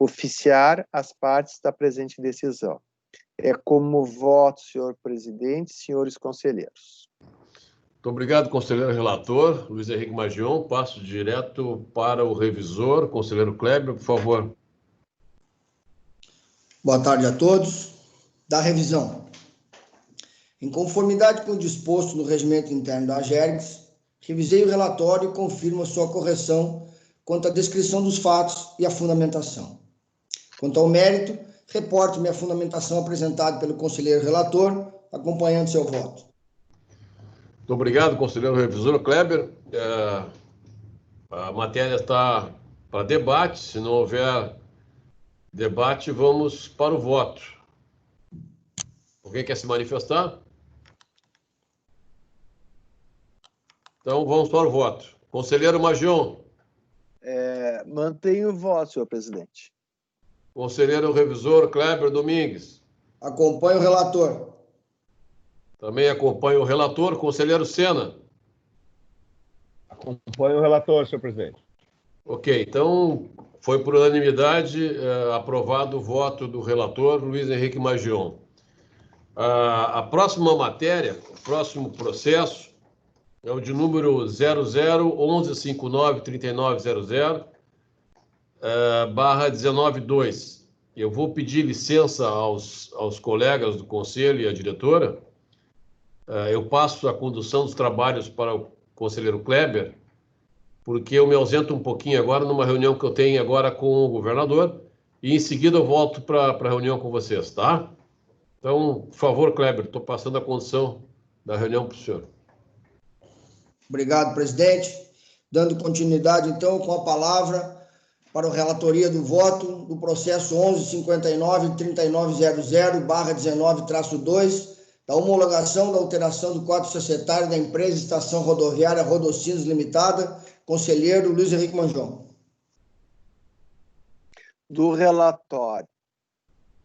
Oficiar as partes da presente decisão. É como voto, senhor presidente, senhores conselheiros. Muito obrigado, conselheiro relator, Luiz Henrique Magion. Passo direto para o revisor, conselheiro Kleber, por favor. Boa tarde a todos. Da revisão. Em conformidade com o disposto no regimento interno da AGERGS, revisei o relatório e confirmo a sua correção quanto à descrição dos fatos e a fundamentação. Quanto ao mérito, reporto-me a fundamentação apresentada pelo conselheiro relator, acompanhando seu voto. Muito obrigado, conselheiro revisor Kleber. A matéria está para debate. Se não houver debate, vamos para o voto. Alguém quer se manifestar? Então, vamos para o voto. Conselheiro Magion. Mantenho o voto, senhor presidente. Conselheiro revisor Kleber Domingues. Acompanho o relator. Também acompanho o relator. Conselheiro Sena. Acompanho o relator, senhor presidente. Ok, então foi por unanimidade aprovado o voto do relator Luiz Henrique Magion. A próxima matéria, o próximo processo é o de número 0011593900, /192. Eu vou pedir licença aos colegas do conselho e à diretora. Eu passo a condução dos trabalhos para o conselheiro Kleber, porque eu me ausento um pouquinho agora numa reunião que eu tenho agora com o governador e em seguida eu volto para a reunião com vocês, tá? Então, por favor, Kleber, estou passando a condução da reunião para o senhor. Obrigado, presidente. Dando continuidade, então, com a palavra para a relatoria do voto do processo 1159-3900/19-2, da homologação da alteração do quadro societário da empresa Estação Rodoviária Rodocinos Limitada, conselheiro Luiz Henrique Magion. Do relatório.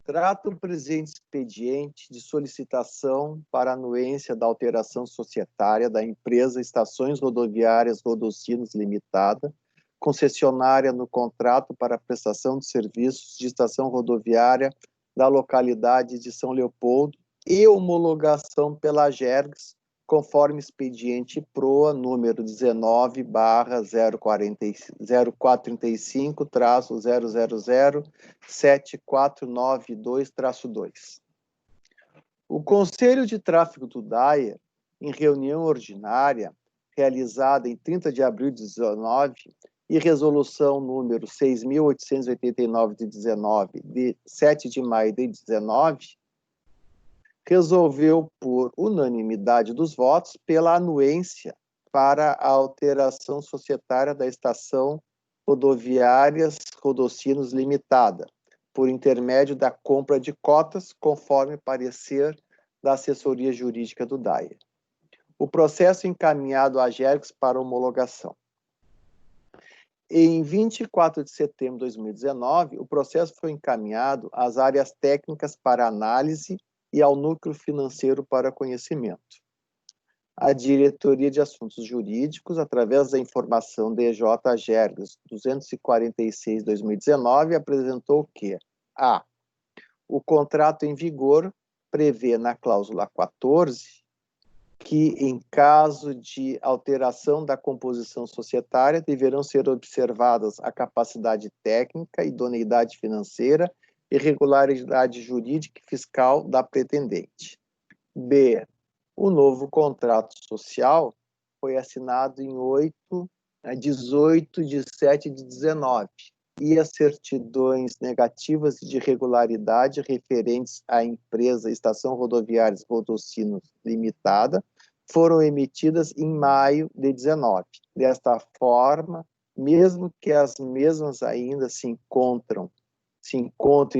Trata o presente expediente de solicitação para anuência da alteração societária da empresa Estações Rodoviárias Rodocinos Limitada, concessionária no contrato para prestação de serviços de estação rodoviária da localidade de São Leopoldo e homologação pela AGERGS, conforme expediente PROA número 19/0435-0007492-2. O Conselho de Tráfego do DAIA, em reunião ordinária, realizada em 30 de abril de 2019, e resolução número 6.889 de 19, de 7 de maio de 2019, resolveu, por unanimidade dos votos, pela anuência para a alteração societária da Estação Rodoviárias Rodocinos Limitada, por intermédio da compra de cotas, conforme parecer da assessoria jurídica do DAIA. O processo encaminhado à AGERGS para homologação. Em 24 de setembro de 2019, o processo foi encaminhado às áreas técnicas para análise e ao núcleo financeiro para conhecimento. A Diretoria de Assuntos Jurídicos, através da informação DJ AGERGS 246/2019, apresentou que a. O contrato em vigor prevê na cláusula 14 que, em caso de alteração da composição societária, deverão ser observadas a capacidade técnica, idoneidade financeira e regularidade jurídica e fiscal da pretendente. B. O novo contrato social foi assinado em 18 de 7 de 19, e as certidões negativas de regularidade referentes à empresa Estação Rodoviárias Rodocinos Limitada foram emitidas em maio de 19. Desta forma, mesmo que as mesmas ainda se encontrem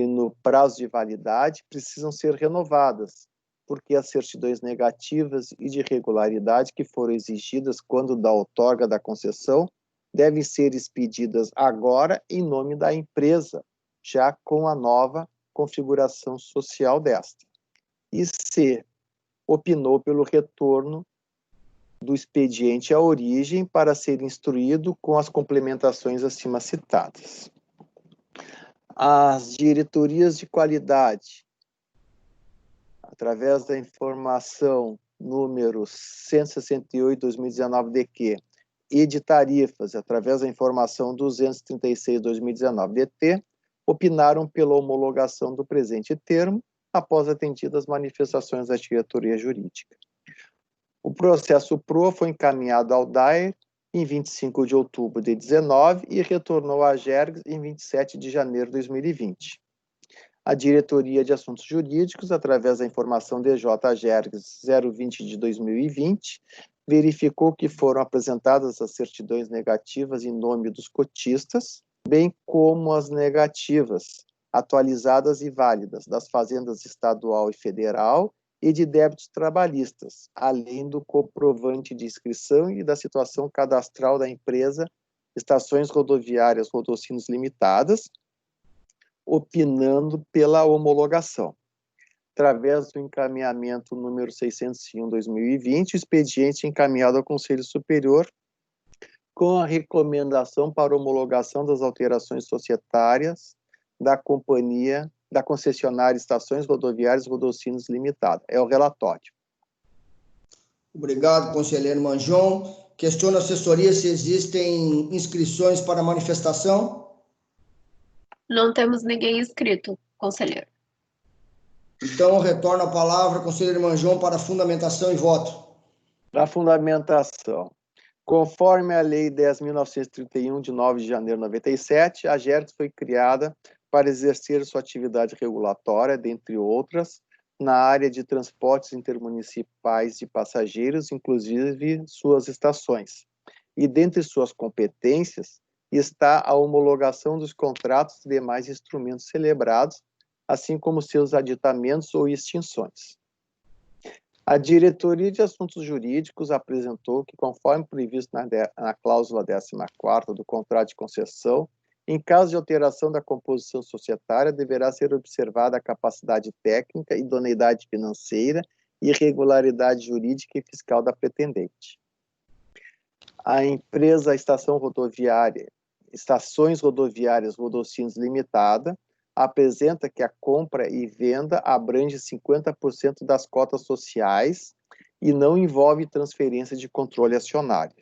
no prazo de validade, precisam ser renovadas, porque as certidões negativas e de regularidade que foram exigidas quando da outorga da concessão devem ser expedidas agora em nome da empresa, já com a nova configuração social desta. E se opinou pelo retorno do expediente à origem para ser instruído com as complementações acima citadas. As diretorias de qualidade, através da informação número 168/2019-DQ, e de tarifas, através da informação 236/2019-DT, opinaram pela homologação do presente termo, após atendidas as manifestações da diretoria jurídica. O processo PROA foi encaminhado ao DAER em 25 de outubro de 19 e retornou à GERGS em 27 de janeiro de 2020. A Diretoria de Assuntos Jurídicos, através da informação DJ-GERGS 020 de 2020, verificou que foram apresentadas as certidões negativas em nome dos cotistas, bem como as negativas, atualizadas e válidas, das fazendas estadual e federal e de débitos trabalhistas, além do comprovante de inscrição e da situação cadastral da empresa Estações Rodoviárias Rodocinos Limitadas, opinando pela homologação. Através do encaminhamento número 601/2020, o expediente encaminhado ao Conselho Superior com a recomendação para homologação das alterações societárias da companhia da concessionária Estações Rodoviárias Rodocinos Limitada. É o relatório. Obrigado, conselheiro Manjon. Questiona a assessoria se existem inscrições para manifestação. Não temos ninguém inscrito, conselheiro. Então, retorno a palavra, conselheiro Manjon, para fundamentação e voto. Para fundamentação. Conforme a Lei 10.931, de 9 de janeiro de 97, a GERGS foi criada para exercer sua atividade regulatória, dentre outras, na área de transportes intermunicipais de passageiros, inclusive suas estações. E dentre suas competências está a homologação dos contratos e demais instrumentos celebrados, assim como seus aditamentos ou extinções. A Diretoria de Assuntos Jurídicos apresentou que, conforme previsto na cláusula 14ª do contrato de concessão, em caso de alteração da composição societária, deverá ser observada a capacidade técnica, idoneidade financeira e regularidade jurídica e fiscal da pretendente. A empresa Estações Rodoviárias Rodocinos Limitada apresenta que a compra e venda abrange 50% das cotas sociais e não envolve transferência de controle acionário.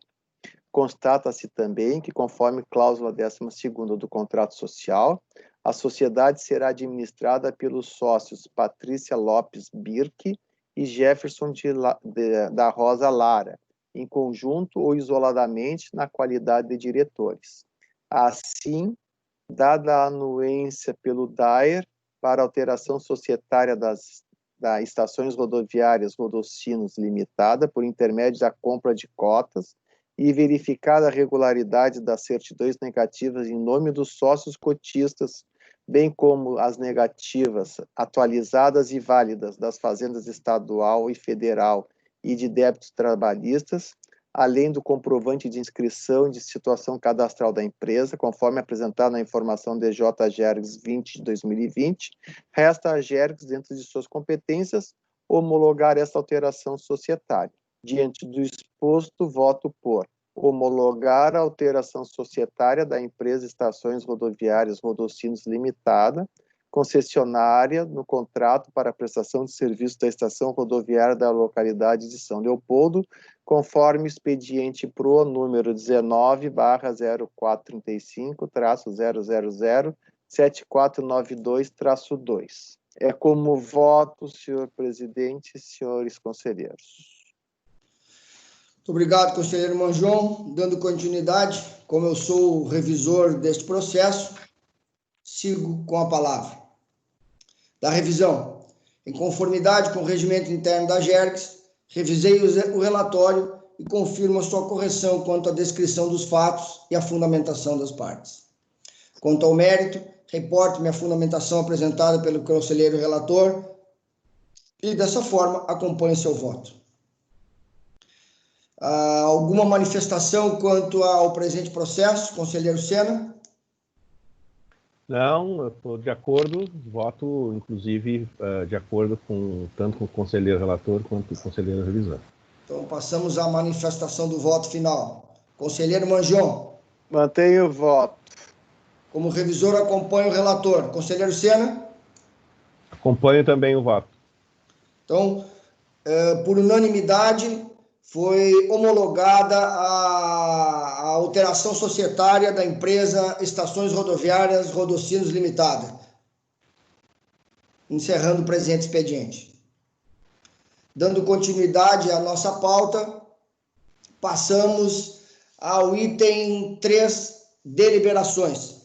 Constata-se também que, conforme cláusula 12ª do contrato social, a sociedade será administrada pelos sócios Patrícia Lopes Birque e Jefferson da Rosa Lara, em conjunto ou isoladamente na qualidade de diretores. Assim, dada a anuência pelo DAER para alteração societária da Estações Rodoviárias Rodocinos Limitada por intermédio da compra de cotas e verificada a regularidade das certidões negativas em nome dos sócios cotistas, bem como as negativas atualizadas e válidas das fazendas estadual e federal e de débitos trabalhistas, além do comprovante de inscrição de situação cadastral da empresa, conforme apresentado na informação DJ-GERGS 20 de 2020, resta a GERGS, dentro de suas competências, homologar esta alteração societária. Diante do exposto, voto por homologar a alteração societária da empresa Estações Rodoviárias Rodocinos Limitada, concessionária no contrato para a prestação de serviço da estação rodoviária da localidade de São Leopoldo, conforme expediente PRO número 19/0435-0007492-2. É como voto, senhor presidente e senhores conselheiros. Muito obrigado, conselheiro Manjon. Dando continuidade, como eu sou o revisor deste processo, sigo com a palavra. Da revisão. Em conformidade com o regimento interno da GERGS, revisei o relatório e confirmo a sua correção quanto à descrição dos fatos e a fundamentação das partes. Quanto ao mérito, reporto-me a fundamentação apresentada pelo conselheiro relator e, dessa forma, acompanho seu voto. Alguma manifestação quanto ao presente processo, conselheiro Sena? Não, eu estou de acordo, voto, inclusive, de acordo tanto com o conselheiro relator quanto com o conselheiro revisor. Então, passamos à manifestação do voto final. Conselheiro Manjon. Mantenho o voto. Como revisor, acompanho o relator. Conselheiro Sena? Acompanho também o voto. Então, por unanimidade, foi homologada a alteração societária da empresa Estações Rodoviárias Rodocinos Limitada. Encerrando o presente expediente. Dando continuidade à nossa pauta, passamos ao item 3, deliberações.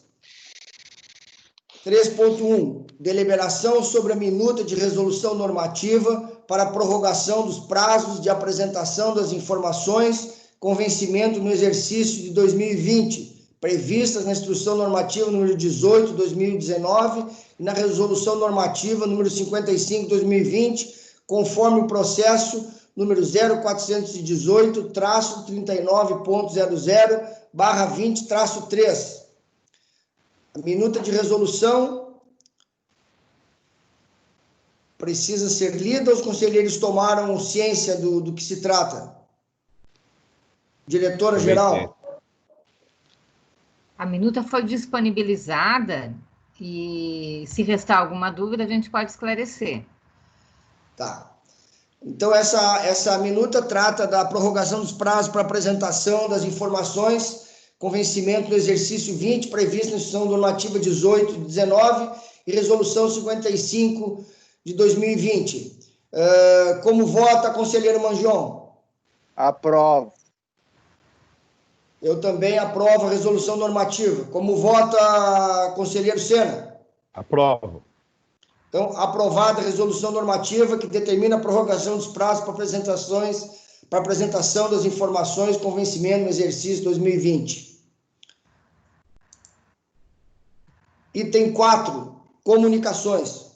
3.1, deliberação sobre a minuta de resolução normativa para a prorrogação dos prazos de apresentação das informações com vencimento no exercício de 2020, previstas na Instrução Normativa número 18/2019 e na Resolução Normativa número 55/2020, conforme o processo número 0418-39.00/20-3. A minuta de resolução precisa ser lida, os conselheiros tomaram ciência do que se trata. Diretora-geral. A minuta foi disponibilizada e, se restar alguma dúvida, a gente pode esclarecer. Tá. Então, essa minuta trata da prorrogação dos prazos para apresentação das informações com vencimento no exercício 20, previsto na Instrução Normativa 18/19 e Resolução 55 de 2020. Como vota, conselheiro Manjon? Aprovo. Eu também aprovo a resolução normativa. Como vota, conselheiro Sena? Aprovo. Então, aprovada a resolução normativa que determina a prorrogação dos prazos para apresentação das informações com vencimento no exercício 2020. Item 4, comunicações.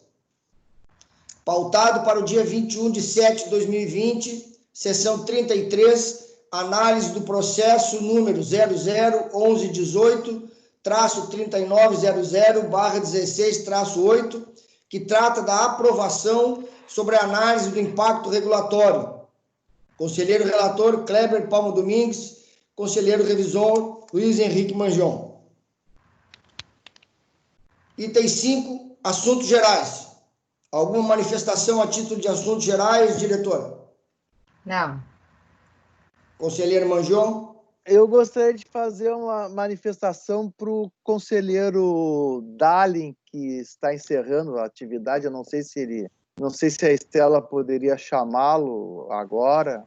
Pautado para o dia 21/7/2020, sessão 33, análise do processo número 001118-3900/16-8, que trata da aprovação sobre a análise do impacto regulatório. Conselheiro relator, Kleber Palma Domingues. Conselheiro revisor, Luiz Henrique Manjon. Item 5, assuntos gerais. Alguma manifestação a título de assuntos gerais, diretor? Não. Conselheiro Manjon. Eu gostaria de fazer uma manifestação para o conselheiro Dalin, que está encerrando a atividade. Eu não sei se a Estela poderia chamá-lo agora,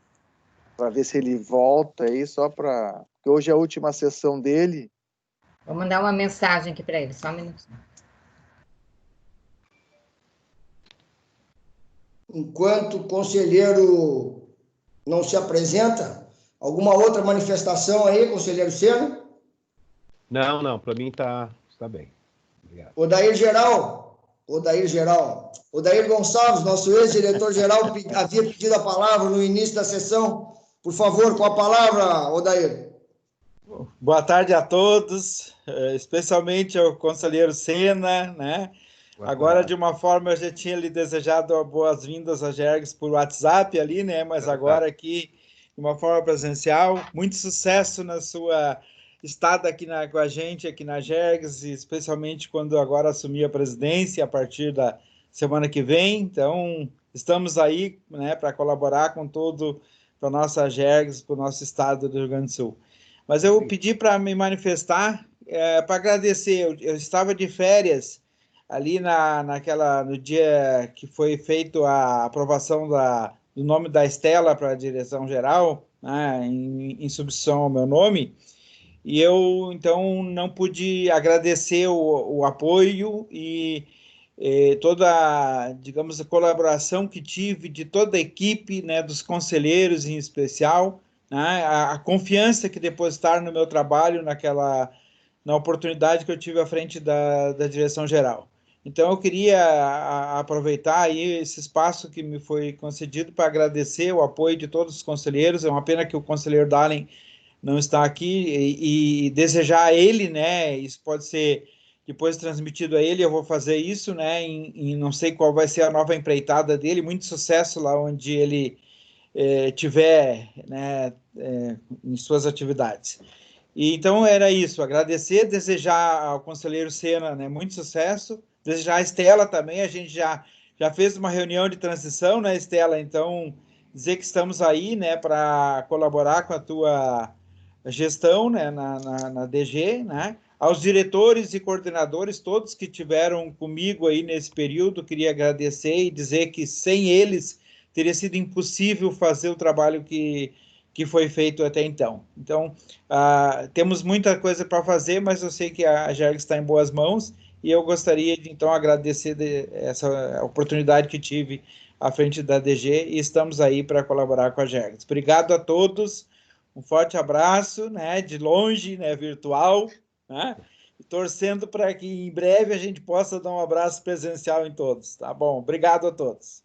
para ver se ele volta aí, porque hoje é a última sessão dele. Vou mandar uma mensagem aqui para ele, só um minutinho. Enquanto o conselheiro não se apresenta, alguma outra manifestação aí, conselheiro Sena? Não, para mim está bem. Obrigado. Odair Gonçalves, nosso ex-diretor-geral, havia pedido a palavra no início da sessão. Por favor, com a palavra, Odair. Boa tarde a todos, especialmente ao conselheiro Sena, né? Agora, de uma forma, eu já tinha lhe desejado boas-vindas a GERGS por WhatsApp ali, né? Mas agora aqui, de uma forma presencial, muito sucesso na sua estada aqui com a gente, aqui na GERGS, especialmente quando agora assumir a presidência, a partir da semana que vem. Então, estamos aí, né, para colaborar com para a nossa GERGS, para o nosso estado do Rio Grande do Sul. Mas eu pedi para me manifestar, para agradecer. Eu estava de férias ali no dia que foi feito a aprovação do nome da Estela para a direção geral, né, em substituição ao meu nome, e eu, então, não pude agradecer o apoio e toda, digamos, a colaboração que tive de toda a equipe, né, dos conselheiros em especial, né, a confiança que depositaram no meu trabalho na oportunidade que eu tive à frente da direção-geral. Então, eu queria aproveitar aí esse espaço que me foi concedido para agradecer o apoio de todos os conselheiros. É uma pena que o conselheiro Dahlen não está aqui e desejar a ele, né? Isso pode ser depois transmitido a ele. Eu vou fazer isso, né? Em não sei qual vai ser a nova empreitada dele. Muito sucesso lá onde ele tiver, né? Em suas atividades. E então era isso. Agradecer, desejar ao conselheiro Sena, né? Muito sucesso. Desejar a Estela também. A gente já fez uma reunião de transição, né, Estela? Então dizer que estamos aí, né, para colaborar com a tua gestão, né, na DG, né? Aos diretores e coordenadores, todos que tiveram comigo aí nesse período, queria agradecer e dizer que sem eles teria sido impossível fazer o trabalho que foi feito até então. Então, temos muita coisa para fazer, mas eu sei que a Gergs está em boas mãos e eu gostaria de, então, agradecer essa oportunidade que tive à frente da DG e estamos aí para colaborar com a Gergs. Obrigado a todos. Um forte abraço, né, de longe, né, virtual, né, e torcendo para que em breve a gente possa dar um abraço presencial em todos, tá bom? Obrigado a todos.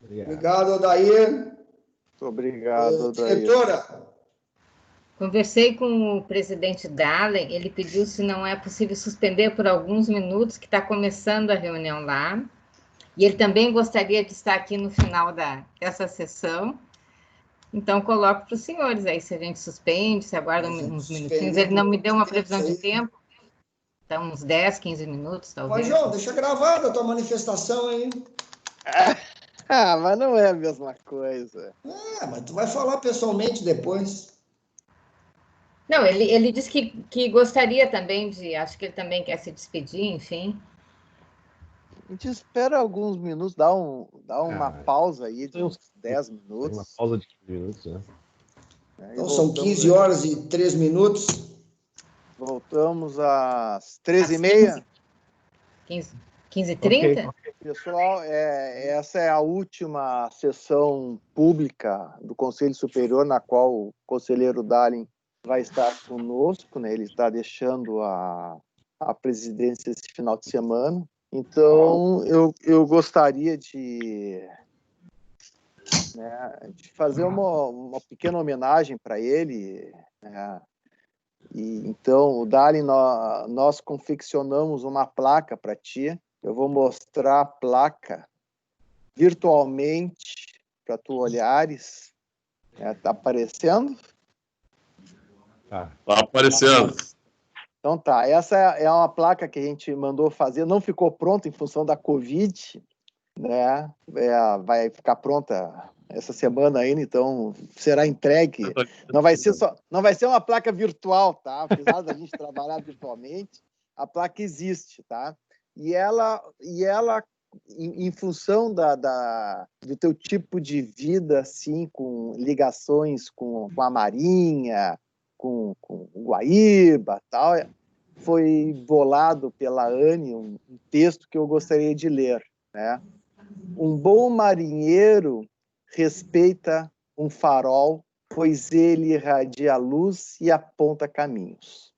Obrigado, Odair. Muito obrigado, Odair. Diretora. Conversei com o presidente Dahlen, ele pediu se não é possível suspender por alguns minutos, que está começando a reunião lá, e ele também gostaria de estar aqui no final dessa sessão. Então, coloco para os senhores aí, se a gente suspende, se aguarda uns minutinhos. Ele não me deu uma previsão de tempo, então uns 10, 15 minutos, talvez. Mas, João, deixa gravada a tua manifestação aí. Mas não é a mesma coisa. Mas tu vai falar pessoalmente depois. Não, ele disse que gostaria também acho que ele também quer se despedir, enfim. A gente espera alguns minutos, dá uma pausa aí de uns 10 minutos. Uma pausa de 15 minutos, né? Então são 15 horas e 3 minutos. Voltamos às 13h30. 15h30? Okay. Pessoal, essa é a última sessão pública do Conselho Superior, na qual o conselheiro Dahlen vai estar conosco, né? Ele está deixando a presidência esse final de semana. Então, eu gostaria de fazer uma pequena homenagem para ele, né? E, então, o Dahlen, nós confeccionamos uma placa para ti. Eu vou mostrar a placa virtualmente para tu olhares. Tá aparecendo? Tá aparecendo. Então tá, essa é uma placa que a gente mandou fazer, não ficou pronta em função da Covid, né? Vai ficar pronta essa semana ainda, então será entregue. Não vai ser uma placa virtual, tá? Apesar da gente trabalhar virtualmente, a placa existe, tá? E ela em função do teu tipo de vida, assim, com ligações com a Marinha, com Guaíba, tal, foi bolado pela Anne um texto que eu gostaria de ler, né? Um bom marinheiro respeita um farol, pois ele irradia a luz e aponta caminhos.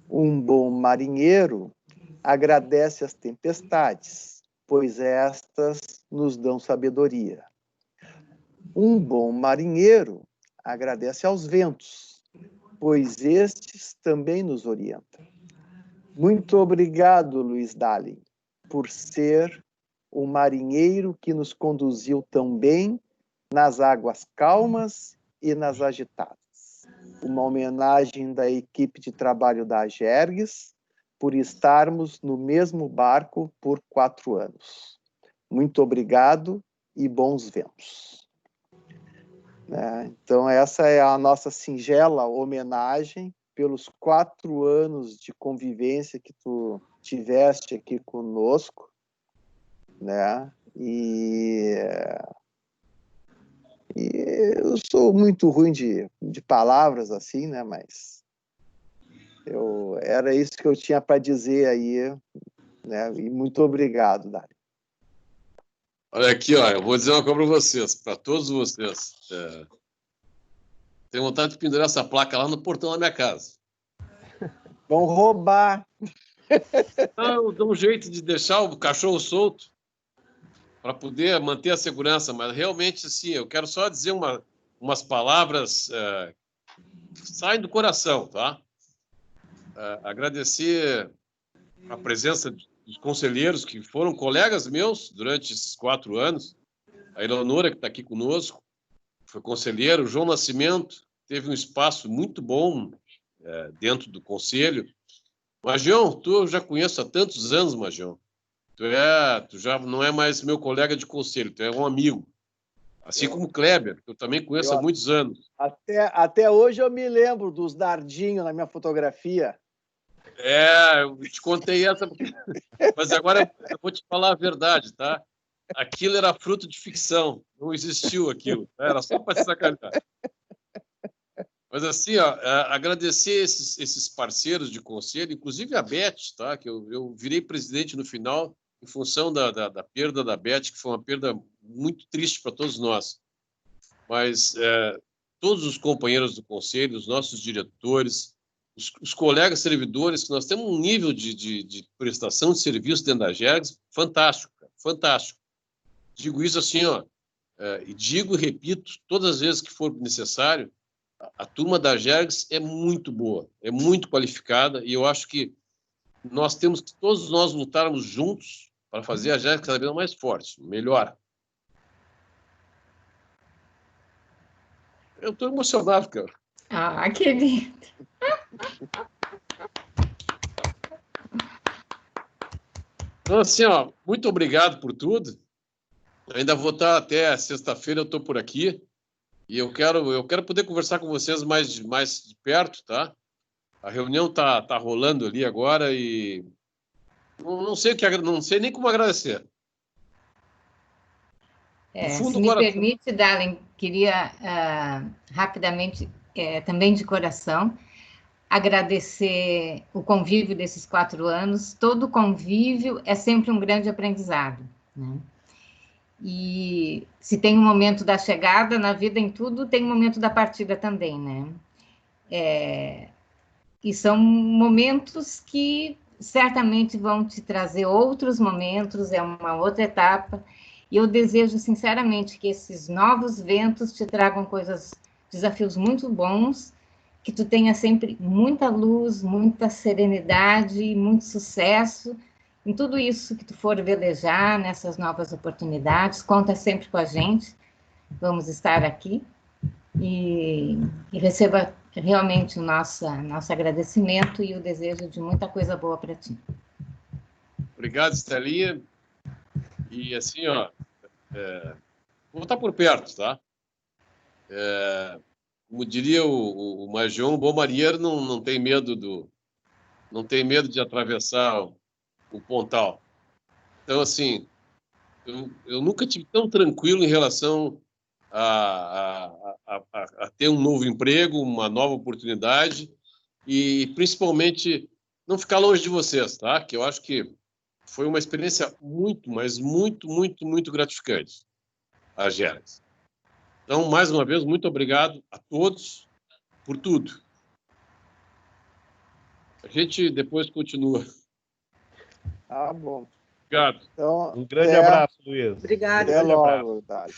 Um bom marinheiro agradece as tempestades, pois estas nos dão sabedoria. Um bom marinheiro agradece aos ventos, pois estes também nos orientam. Muito obrigado, Luiz Dahlen, por ser o marinheiro que nos conduziu tão bem nas águas calmas e nas agitadas. Uma homenagem da equipe de trabalho da Gergs por estarmos no mesmo barco por 4 anos. Muito obrigado e bons ventos. Então, essa é a nossa singela homenagem pelos 4 anos de convivência que tu tiveste aqui conosco, né? E E eu sou muito ruim de palavras assim, né? Mas era isso que eu tinha para dizer aí, né? E muito obrigado, Dário. Olha aqui, ó, eu vou dizer uma coisa para vocês, para todos vocês. Tenho vontade de pendurar essa placa lá no portão da minha casa. Vão roubar. Não, eu dou um jeito de deixar o cachorro solto para poder manter a segurança, mas realmente, assim, eu quero só dizer umas palavras que saem do coração, tá? Agradecer a presença dos conselheiros que foram colegas meus durante esses 4 anos. A Eleonora, que está aqui conosco, foi conselheiro. O João Nascimento teve um espaço muito bom dentro do conselho. Magião, tu já conheço há tantos anos, Magião. Tu já não é mais meu colega de conselho, tu é um amigo. Assim como o Kleber, que eu também conheço há muitos anos. Até hoje eu me lembro dos dardinhos na minha fotografia. Eu te contei essa, mas agora eu vou te falar a verdade, tá? Aquilo era fruto de ficção, não existiu aquilo, era só para te sacanear. Mas assim, ó, agradecer esses parceiros de conselho, inclusive a Beth, tá? Que eu virei presidente no final em função da perda da Beth, que foi uma perda muito triste para todos nós. Mas todos os companheiros do conselho, os nossos diretores, os colegas servidores, que nós temos um nível de prestação de serviço dentro da Gergs fantástico, cara, fantástico. Digo isso assim, ó, e digo e repito todas as vezes que for necessário, a turma da Gergs é muito boa, é muito qualificada, e eu acho que temos que todos nós lutarmos juntos para fazer a Gergs cada vez mais forte, melhor. Eu estou emocionado, cara. Ah, que lindo. Então, assim, ó, muito obrigado por tudo. Ainda vou estar até sexta-feira, eu estou por aqui. E eu quero poder conversar com vocês mais de perto, tá? A reunião tá rolando ali agora e não sei não sei nem como agradecer. Se me permite, Dalen, queria rapidamente, também de coração, agradecer o convívio desses 4 anos. Todo convívio é sempre um grande aprendizado, né? E se tem um momento da chegada na vida, em tudo, tem um momento da partida também, né? E são momentos que certamente vão te trazer outros momentos, é uma outra etapa. E eu desejo, sinceramente, que esses novos ventos te tragam desafios muito bons, que tu tenha sempre muita luz, muita serenidade, muito sucesso em tudo isso que tu for velejar, nessas novas oportunidades. Conta sempre com a gente, vamos estar aqui, e receba realmente o nosso agradecimento e o desejo de muita coisa boa para ti. Obrigado, Estelinha. E assim, ó, vou estar por perto, tá? Como diria o Major, um bom marinheiro não tem medo de atravessar o pontal. Então, assim, eu nunca tive tão tranquilo em relação a ter um novo emprego, uma nova oportunidade e, principalmente, não ficar longe de vocês, tá? Que eu acho que foi uma experiência muito, mas muito, muito, muito gratificante, a Gergs. Então, mais uma vez, muito obrigado a todos por tudo. A gente depois continua. Tá bom. Obrigado. Então, um grande abraço, Luiz. Obrigada. Até logo, Dário.